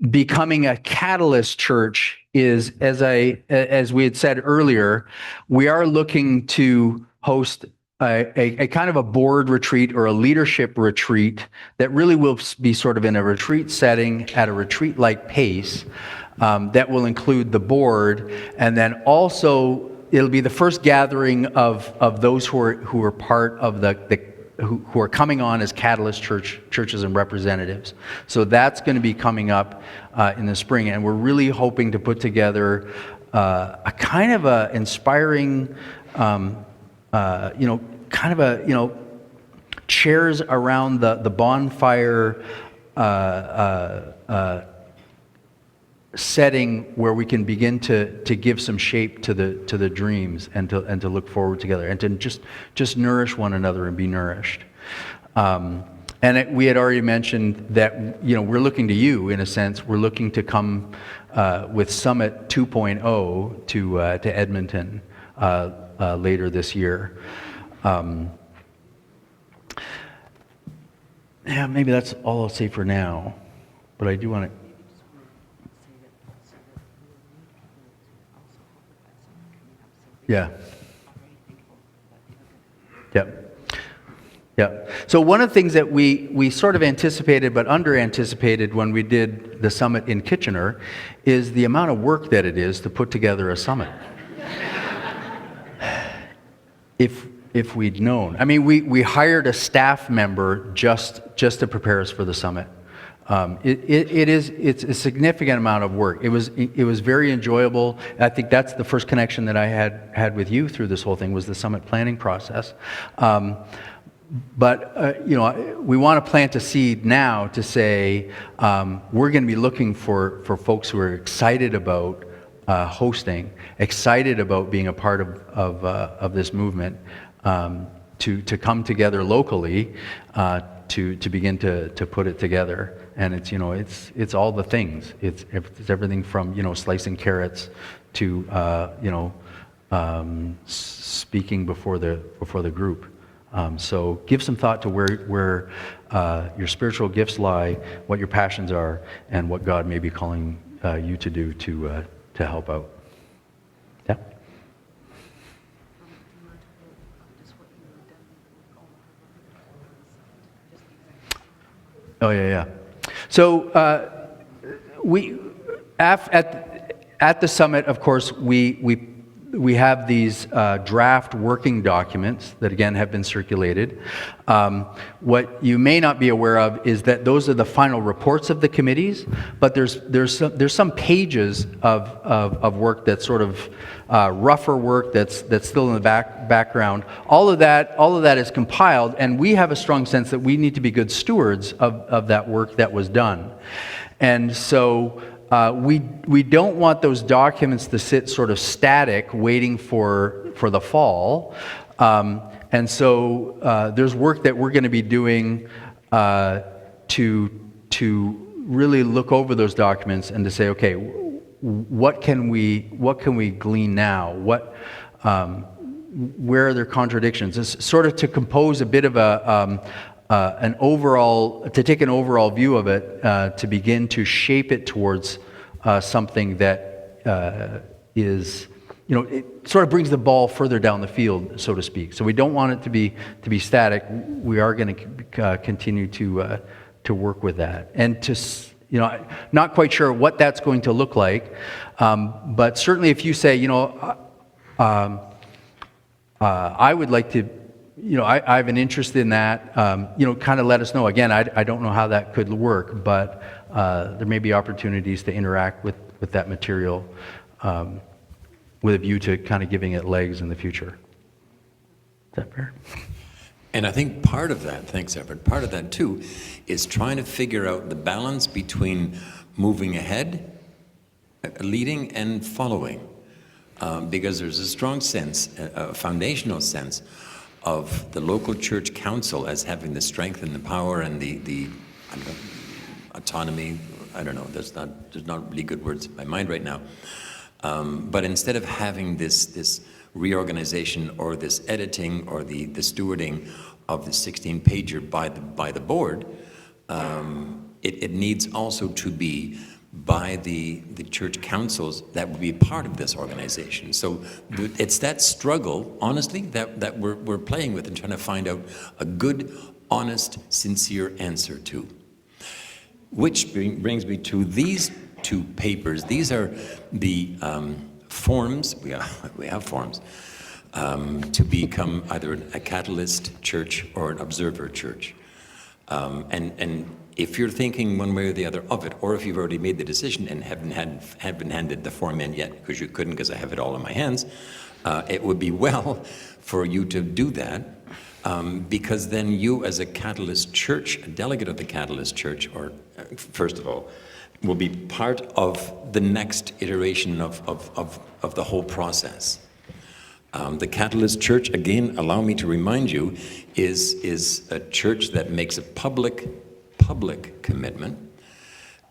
becoming a Catalyst Church is, as we had said earlier, we are looking to host a kind of a board retreat or a leadership retreat that really will be sort of in a retreat setting at a retreat-like pace, that will include the board, and then also it'll be the first gathering of those who are part of who are coming on as Catalyst churches and representatives. So that's going to be coming up in the spring, and we're really hoping to put together a kind of a inspiring, chairs around the bonfire setting where we can begin to give some shape to the dreams and to look forward together and to just nourish one another and be nourished. We had already mentioned that we're looking to you, in a sense. We're looking to come with Summit 2.0 to Edmonton later this year. Maybe that's all I'll say for now, but I do want to. Yeah. So one of the things that we sort of anticipated but under-anticipated when we did the summit in Kitchener is the amount of work that it is to put together a summit. If we'd known. I mean, we hired a staff member just to prepare us for the summit. It's a significant amount of work. It was very enjoyable. I think that's the first connection that I had with you through this whole thing, was the summit planning process. But we want to plant a seed now to say we're going to be looking for folks who are excited about hosting, excited about being a part of this movement, to come together locally to begin to put it together. And it's all the things. It's everything from slicing carrots to speaking before the group. So give some thought to where your spiritual gifts lie, what your passions are, and what God may be calling you to do to help out. Yeah. Oh yeah. So at the summit, of course, we have these draft working documents that again have been circulated. What you may not be aware of is that those are the final reports of the committees, but there's some pages of work that's sort of rougher work that's still in the background. All of that is compiled, and we have a strong sense that we need to be good stewards of that work that was done. And so we don't want those documents to sit sort of static, waiting for the fall. And so there's work that we're going to be doing to really look over those documents and to say, okay, what can we glean now? Where are there contradictions? It's sort of to compose a bit of an overall, to take an overall view of it, to begin to shape it towards something that is, it sort of brings the ball further down the field, so to speak. So we don't want it to be static. We are going to continue to work with that, and to, not quite sure what that's going to look like, but certainly if you say, I would like to. I have an interest in that. Kind of let us know. Again, I don't know how that could work, but there may be opportunities to interact with that material with a view to kind of giving it legs in the future. Is that fair? And I think part of that, thanks Everett, part of that too is trying to figure out the balance between moving ahead, leading, and following. Because there's a strong sense, a foundational sense, of the local church council as having the strength and the power and the autonomy. I don't know, there's not really good words in my mind right now. But instead of having this reorganization or this editing or the stewarding of the 16-pager by the board, it needs also to be by the church councils that would be part of this organization. So it's that struggle, honestly, that we're playing with and trying to find out a good, honest, sincere answer to. Which brings me to these two papers. These are the forms, we have forms, to become either a catalyst church or an observer church. And if you're thinking one way or the other of it, or if you've already made the decision and haven't been handed the form in yet, because you couldn't because I have it all in my hands, it would be well for you to do that, because then you as a Catalyst Church, a delegate of the Catalyst Church, or first of all, will be part of the next iteration of the whole process. The Catalyst Church, again, allow me to remind you, is a church that makes a public commitment,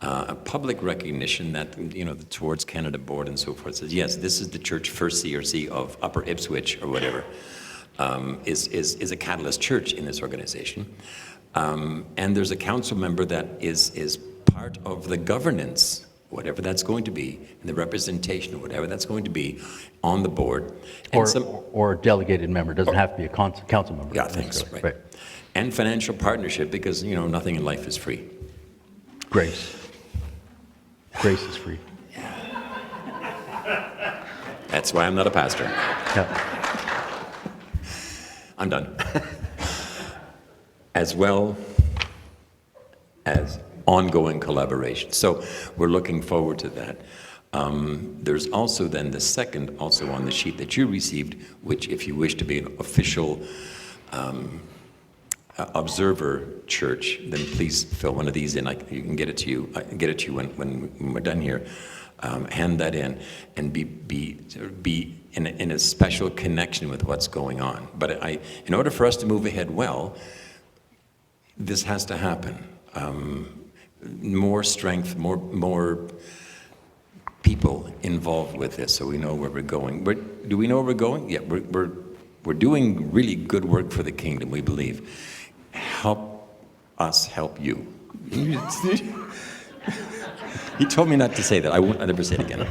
a public recognition that, the Towards Canada Board and so forth says, yes, this is the church first CRC of Upper Ipswich or whatever, is a Catalyst Church in this organization. And there's a council member that is part of the governance, whatever that's going to be, and the representation, whatever that's going to be, on the board. And or delegated member, doesn't have to be a council member. Yeah, thanks, right. And financial partnership, because, nothing in life is free. Grace is free. That's why I'm not a pastor. Yeah. I'm done. As well as ongoing collaboration. So we're looking forward to that. There's also then the second, also on the sheet that you received, which if you wish to be an official observer church, then please fill one of these in. You can get it to you. I can get it to you when we're done here. hand that in, and be in a special connection with what's going on. But in order for us to move ahead well, this has to happen. More strength, more people involved with this, so we know where we're going. But do we know where we're going? Yeah, we're doing really good work for the kingdom, we believe. Help us help you. He told me not to say that. I won't ever say it again.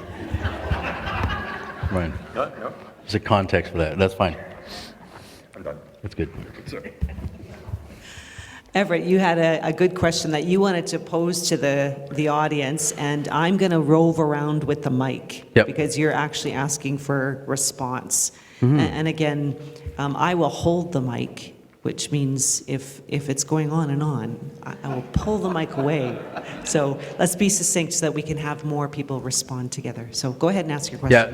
Right. No. There's a context for that. That's fine. I'm done. That's good. Sorry. Everett, you had a good question that you wanted to pose to the audience, and I'm going to rove around with the mic Yep. because you're actually asking for response. And again, I will hold the mic, which means if it's going on and on, I will pull the mic away. So let's be succinct so that we can have more people respond together. So go ahead and ask your question. Yeah,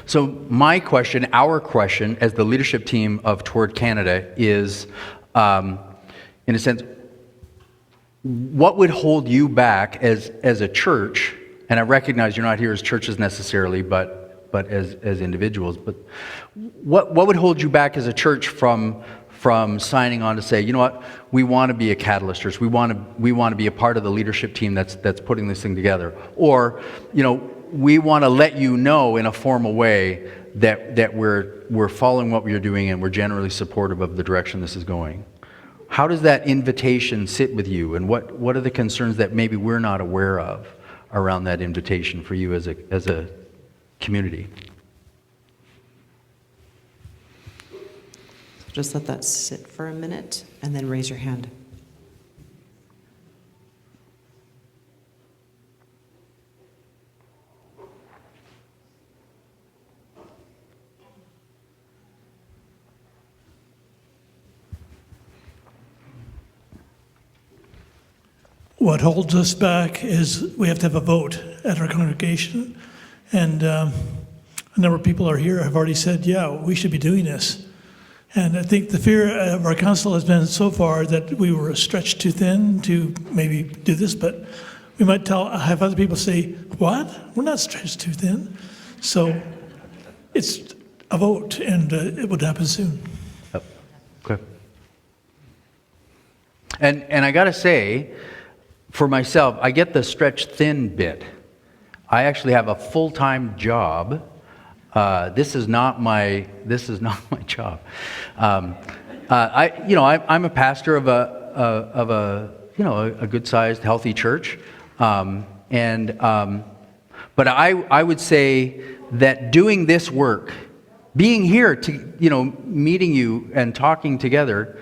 so my question, our question as the leadership team of Toward Canada is, in a sense, what would hold you back as a church? And I recognize you're not here as churches necessarily, but as individuals. But what would hold you back as a church from signing on to say, you know what, we want to be a catalyst church. We want to be a part of the leadership team that's putting this thing together. Or, you know, we want to let you know in a formal way that we're following what we're doing and we're generally supportive of the direction this is going. How does that invitation sit with you, and what are the concerns that maybe we're not aware of around that invitation for you as a community? Just let that sit for a minute and then raise your hand. What holds us back is we have to have a vote at our congregation. And a number of people are here have already said, yeah, we should be doing this. And I think the fear of our council has been so far that we were stretched too thin to maybe do this, but we might have other people say, what? We're not stretched too thin. So it's a vote, and it would happen soon. Okay. And I got to say, for myself, I get the stretched thin bit. I actually have a full-time job. This is not my job. I'm a pastor of a good-sized, healthy church, but I would say that doing this work, being here to meeting you and talking together,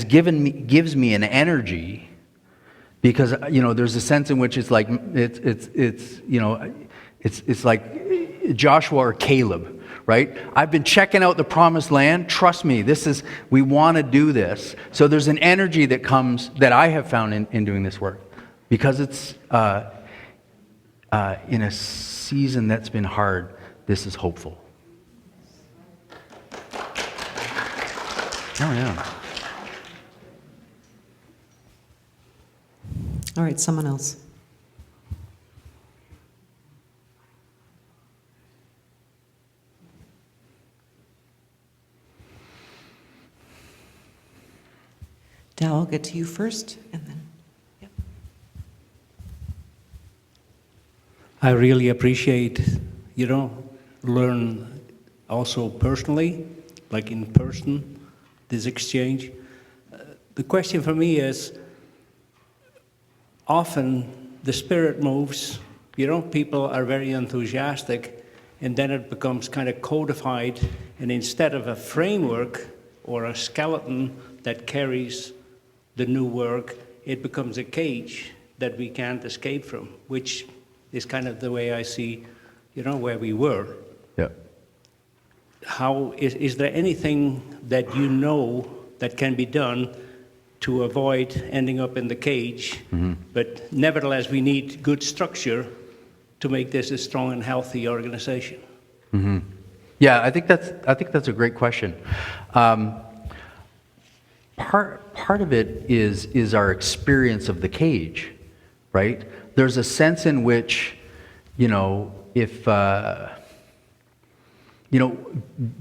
gives me an energy. Because there's a sense in which it's like it's like Joshua or Caleb, right? I've been checking out the promised land. Trust me, we want to do this. So there's an energy that I have found in doing this work, because it's in a season that's been hard. This is hopeful. Oh yeah. All right, someone else. Dal, I'll get to you first, and then. Yep. I really appreciate, learn also personally, like in person, this exchange. The question for me is, often the spirit moves, people are very enthusiastic, and then it becomes kind of codified, and instead of a framework or a skeleton that carries the new work, it becomes a cage that we can't escape from, which is kind of the way I see, where we were. Yeah. How is there anything that that can be done to avoid ending up in the cage? Mm-hmm. But nevertheless, we need good structure to make this a strong and healthy organization. Mm-hmm. Yeah, I think that's a great question. Part of it is our experience of the cage, right? There's a sense in which if,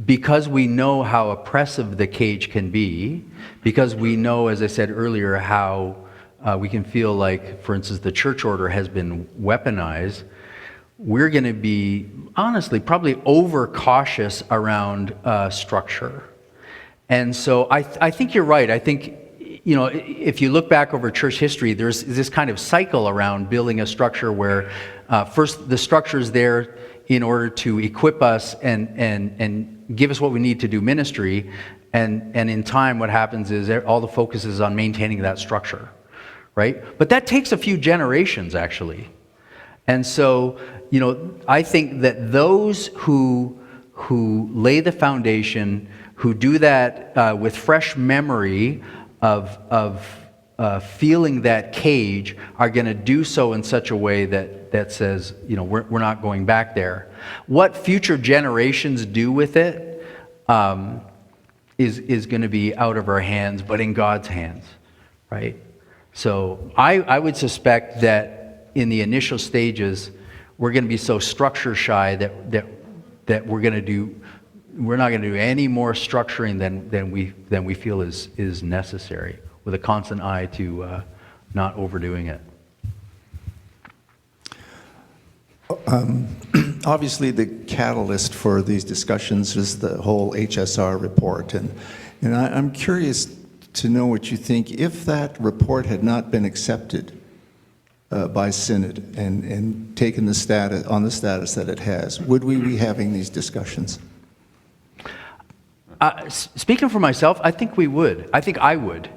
because we know how oppressive the cage can be, because we know, as I said earlier, how we can feel like, for instance, the church order has been weaponized, we're going to be, honestly, probably overcautious around structure. And so I think you're right. I think, if you look back over church history, there's this kind of cycle around building a structure where first the structure is there in order to equip us and give us what we need to do ministry. And in time, what happens is all the focus is on maintaining that structure, right? But that takes a few generations, actually. And so, I think that those who lay the foundation, who do that with fresh memory of feeling that cage, are going to do so in such a way that says, we're not going back there. What future generations do with it is going to be out of our hands, but in God's hands, right? So I would suspect that in the initial stages, we're going to be so structure shy that we're not going to do any more structuring than we feel is necessary, with a constant eye to not overdoing it. Obviously, the catalyst for these discussions is the whole HSR report, and I'm curious to know what you think. If that report had not been accepted by Synod and taken the status that it has, would we be having these discussions? Speaking for myself, I think we would. I think I would.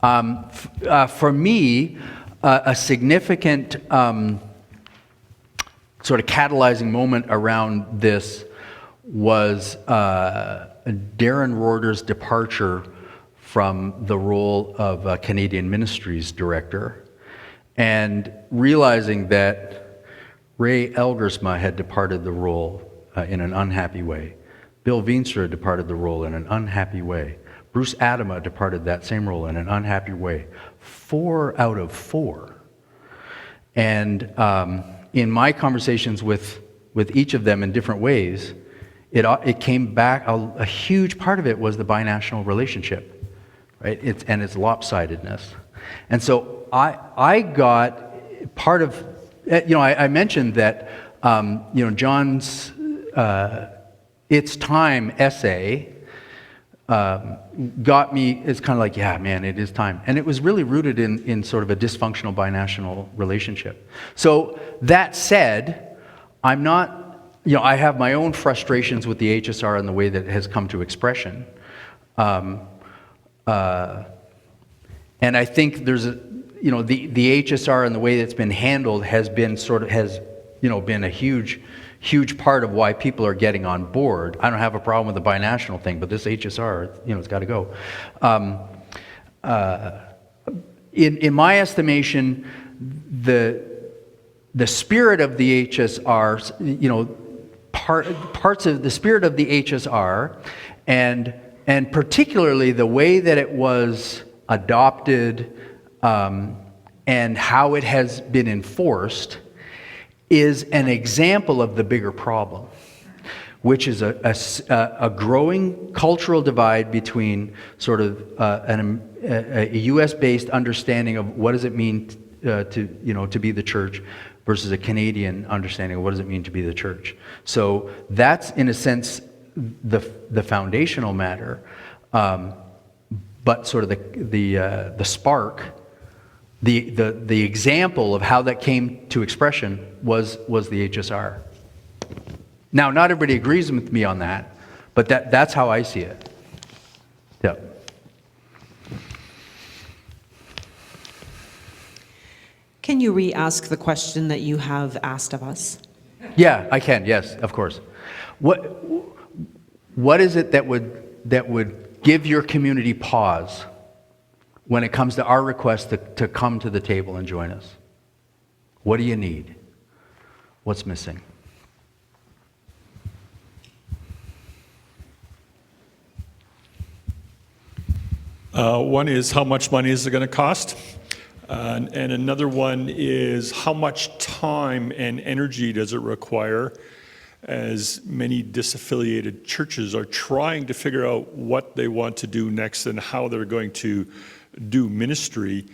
For me, a significant sort of catalyzing moment around this was Darren Rohrder's departure from the role of Canadian Ministries Director, and realizing that Ray Elgersma had departed the role in an unhappy way. Bill Veenstra departed the role in an unhappy way. Bruce Adama departed that same role in an unhappy way. 4 out of 4. And in my conversations with each of them in different ways, it came back, a huge part of it was the binational relationship, right? And its lopsidedness. And so I got part of, I mentioned that, John's It's Time essay got me, it's kind of like, yeah, man, it is time. And it was really rooted in sort of a dysfunctional binational relationship. So that said, I'm not, I have my own frustrations with the HSR and the way that it has come to expression. And I think there's the HSR and the way that's been handled has been been a huge part of why people are getting on board. I don't have a problem with the binational thing, but this HSR, it's got to go. In my estimation, the spirit of the HSR, parts of the spirit of the HSR, and particularly the way that it was adopted and how it has been enforced, is an example of the bigger problem, which is a growing cultural divide between sort of a U.S.-based understanding of what does it mean to be the church versus a Canadian understanding of what does it mean to be the church. So that's, in a sense, the foundational matter, but sort of the spark. The example of how that came to expression was the HSR. Now, not everybody agrees with me on that, but that's how I see it. Yeah. Can you re-ask the question that you have asked of us? Yeah, I can. Yes, of course. What is it that would give your community pause when it comes to our request to come to the table and join us? What do you need? What's missing? One is, how much money is it going to cost? And another one is how much time and energy does it require, as many disaffiliated churches are trying to figure out what they want to do next and how they're going to do ministry.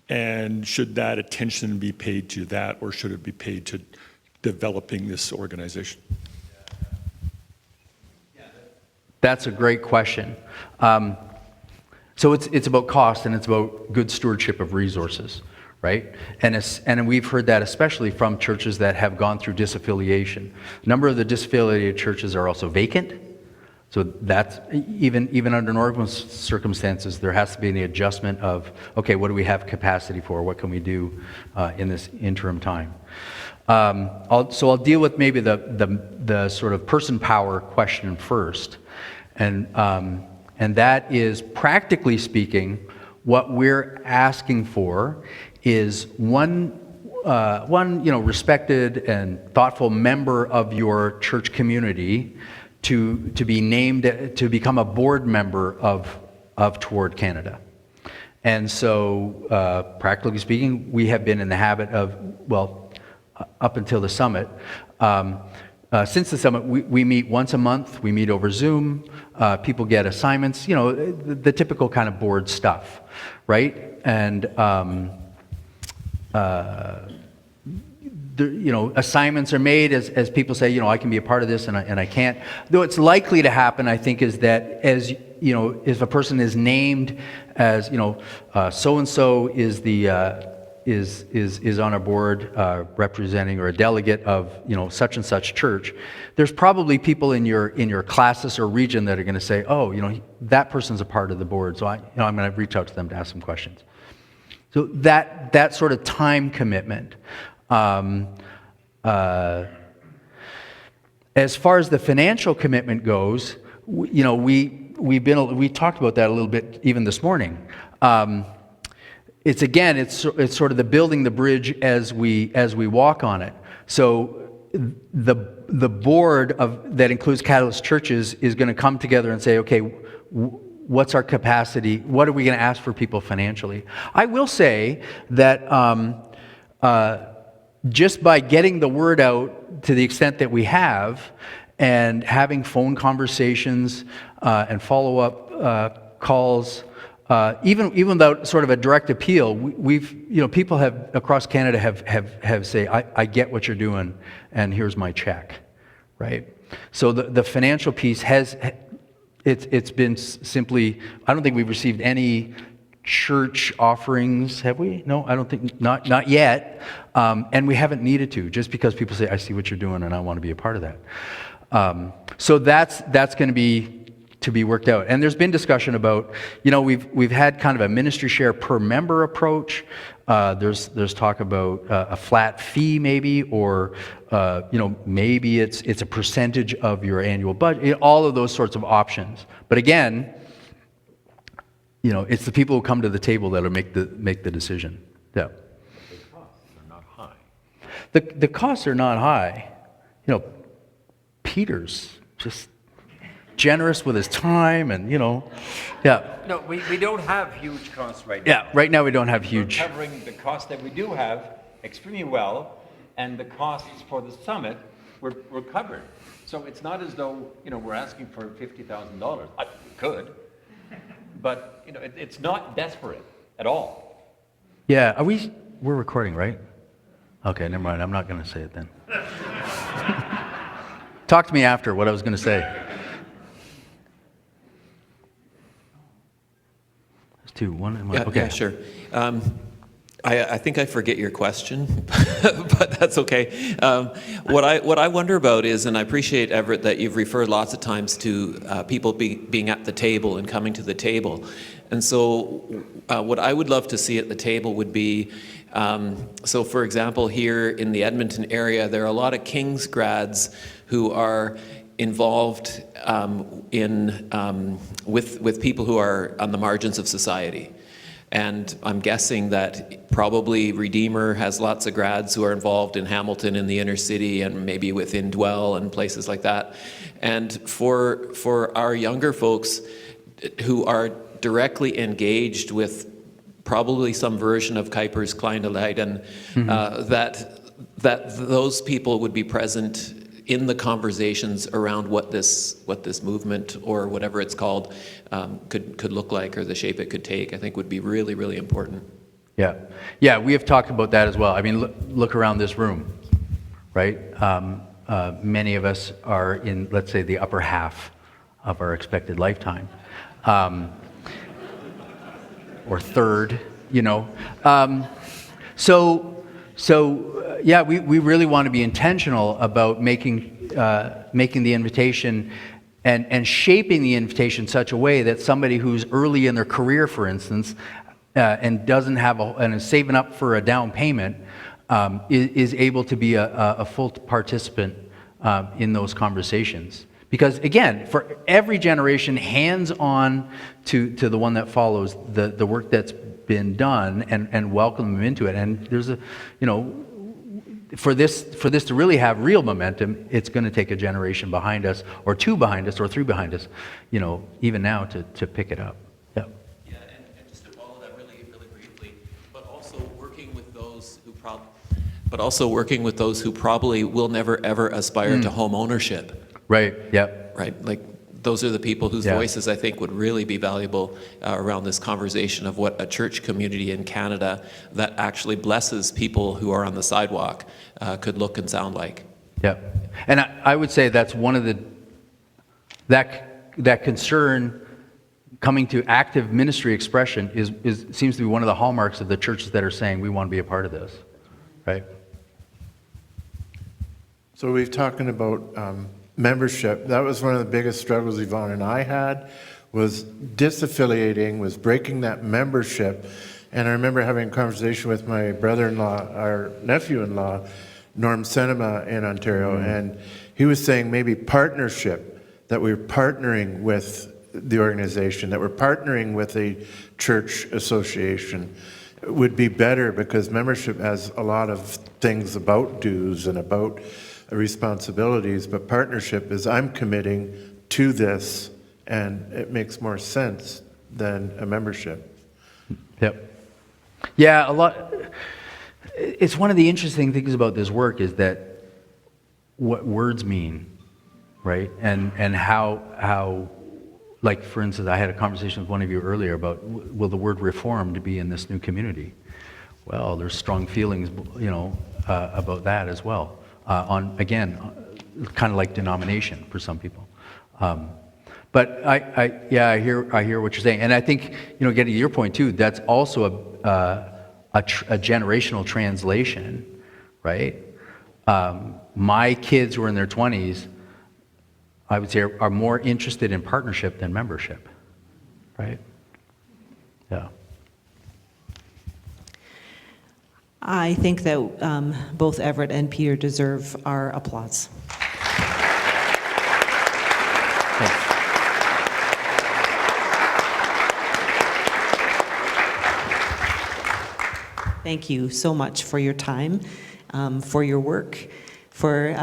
And should that attention be paid to that, or should it be paid to developing this organization? That's a great question. So it's about cost, and it's about good stewardship of resources, right? And we've heard that especially from churches that have gone through disaffiliation. A number of the disaffiliated churches are also vacant. So that's, even under normal circumstances, there has to be an adjustment of, okay, what do we have capacity for? What can we do in this interim time? So I'll deal with maybe the sort of person power question first. And that is, practically speaking, what we're asking for is one respected and thoughtful member of your church community to be named to become a board member of Toward Canada. And so, practically speaking, we have been in the habit of, well, up until the summit. Since the summit, we meet once a month. We meet over Zoom. People get assignments, the typical kind of board stuff, right? And assignments are made as people say, I can be a part of this and I can't. Though it's likely to happen, I think, is that as if a person is named as so and so is the is on a board representing, or a delegate of such and such church, there's probably people in your classis or region that are going to say, that person's a part of the board, so I'm going to reach out to them to ask some questions. So that sort of time commitment. As far as the financial commitment goes, we talked about that a little bit even this morning. It's sort of the building the bridge as we walk on it. So the board that includes Catalyst Churches is going to come together and say, okay, what's our capacity? What are we going to ask for people financially? I will say that just by getting the word out to the extent that we have, and having phone conversations and follow-up calls, even without sort of a direct appeal, people have across Canada have say, I get what you're doing, and here's my check, right? So the financial piece it's been simply, I don't think we've received any church offerings, have we? No, I don't think, not yet, and we haven't needed to, just because people say, I see what you're doing and I want to be a part of that. So that's going to be worked out. And there's been discussion about, we've had kind of a ministry share per member approach. There's talk about a flat fee maybe, or maybe it's a percentage of your annual budget. All of those sorts of options. But again, it's the people who come to the table that'll make the decision. Yeah. The costs are not high. The costs are not high. Peter's just generous with his time, and yeah. No, we don't have huge costs right now. Yeah, right now we don't have huge. We're covering the costs that we do have extremely well, and the costs for the summit we're covered. So it's not as though we're asking for $50,000. We could, but it's not desperate at all. Yeah, we're recording, right? Okay, never mind. I'm not going to say it then. Talk to me after what I was going to say. There's two. One. Okay. Yeah, sure. I think I forget your question, but that's okay. What I wonder about is, and I appreciate, Everett, that you've referred lots of times to people being at the table and coming to the table. And so what I would love to see at the table would be, so for example, here in the Edmonton area, there are a lot of King's grads who are involved with people who are on the margins of society. And I'm guessing that probably Redeemer has lots of grads who are involved in Hamilton in the inner city, and maybe within Dwell and places like that. And for our younger folks who are directly engaged with probably some version of Kuiper's Kleine Leiden, that those people would be present in the conversations around what this movement, or whatever it's called, could look like, or the shape it could take, I think would be really, really important. Yeah, we have talked about that as well. I mean, look around this room, right? Many of us are in, let's say, the upper half of our expected lifetime, or third, you know. Yeah, we really want to be intentional about making the invitation and shaping the invitation such a way that somebody who's early in their career, for instance, and doesn't have and is saving up for a down payment, is able to be a full participant in those conversations. Because again, for every generation, hands on to the one that follows, the work that's been done, and welcome them into it. And there's for this to really have real momentum, it's going to take a generation behind us, or two behind us, or three behind us, even now to pick it up. Yeah, and just to follow that really, really briefly, but also working with those who probably will never ever aspire to home ownership. Right. Yep. Right. Like, those are the people whose voices I think would really be valuable around this conversation of what a church community in Canada that actually blesses people who are on the sidewalk could look and sound like. Yeah, and I would say that's one of that concern coming to active ministry expression seems to be one of the hallmarks of the churches that are saying we want to be a part of this, right? So we've talking about membership. That was one of the biggest struggles Yvonne and I had, was disaffiliating, was breaking that membership. And I remember having a conversation with my brother-in-law, our nephew-in-law, Norm Senema in Ontario, and he was saying maybe partnership, that we're partnering with the organization, that we're partnering with a church association would be better, because membership has a lot of things about dues and about responsibilities, but partnership is I'm committing to this, and it makes more sense than a membership. Yep. Yeah, a lot. It's one of the interesting things about this work is that what words mean, right? And how, like, for instance, I had a conversation with one of you earlier about, will the word reformed be in this new community? Well, there's strong feelings, about that as well. Again, kind of like denomination for some people. But I hear what you're saying, and I think, getting to your point too, that's also a generational translation, right? My kids who are in their 20s, I would say, are more interested in partnership than membership, right? Yeah. I think that both Everett and Peter deserve our applause. Thank you so much for your time, for your work, for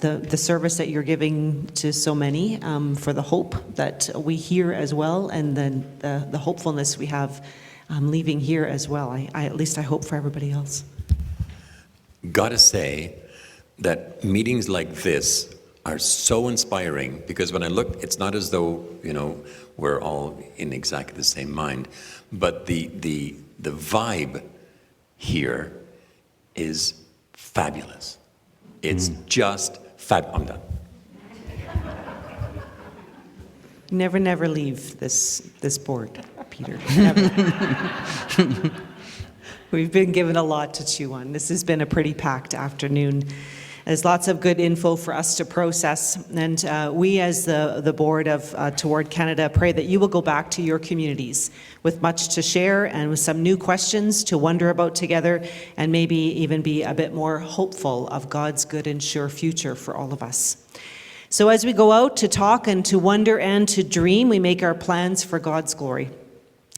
the service that you're giving to so many, for the hope that we hear as well, and then the hopefulness we have leaving here as well. At least I hope for everybody else. Gotta say that meetings like this are so inspiring, because when I look, it's not as though, we're all in exactly the same mind, but the vibe here is fabulous. It's just I'm done. Never leave this board, Peter. Never. We've been given a lot to chew on. This has been a pretty packed afternoon. There's lots of good info for us to process, and we as the board of Toward Canada pray that you will go back to your communities with much to share and with some new questions to wonder about together, and maybe even be a bit more hopeful of God's good and sure future for all of us. So as we go out to talk and to wonder and to dream, we make our plans for God's glory.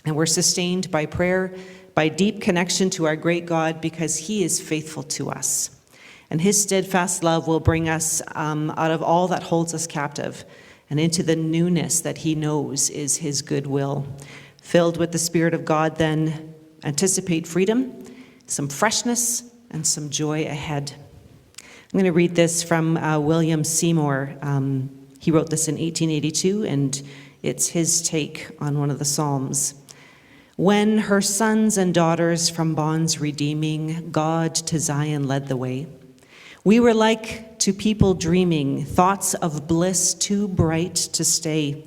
And we're sustained by prayer, by deep connection to our great God, because He is faithful to us. And His steadfast love will bring us out of all that holds us captive and into the newness that He knows is His good will. Filled with the Spirit of God, then, anticipate freedom, some freshness, and some joy ahead. I'm going to read this from William Seymour. He wrote this in 1882, and it's his take on one of the Psalms. When her sons and daughters from bonds redeeming, God to Zion led the way. We were like to people dreaming, thoughts of bliss too bright to stay.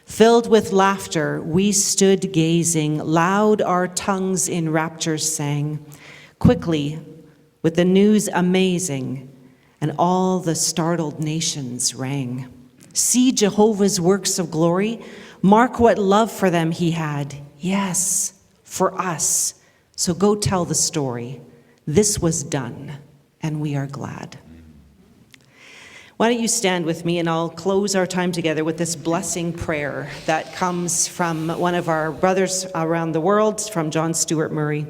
Filled with laughter, we stood gazing, loud our tongues in raptures sang. Quickly, with the news amazing, and all the startled nations rang. See Jehovah's works of glory, mark what love for them he had. Yes, for us. So go tell the story. This was done, and we are glad. Why don't you stand with me, and I'll close our time together with this blessing prayer that comes from one of our brothers around the world, from John Stuart Murray.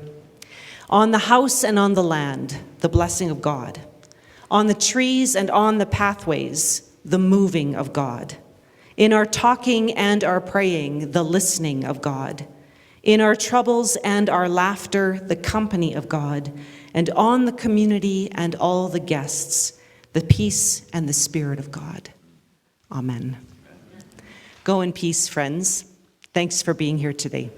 On the house and on the land, the blessing of God. On the trees and on the pathways, the moving of God. In our talking and our praying, the listening of God. In our troubles and our laughter, the company of God. And on the community and all the guests, the peace and the Spirit of God. Amen. Go in peace, friends. Thanks for being here today.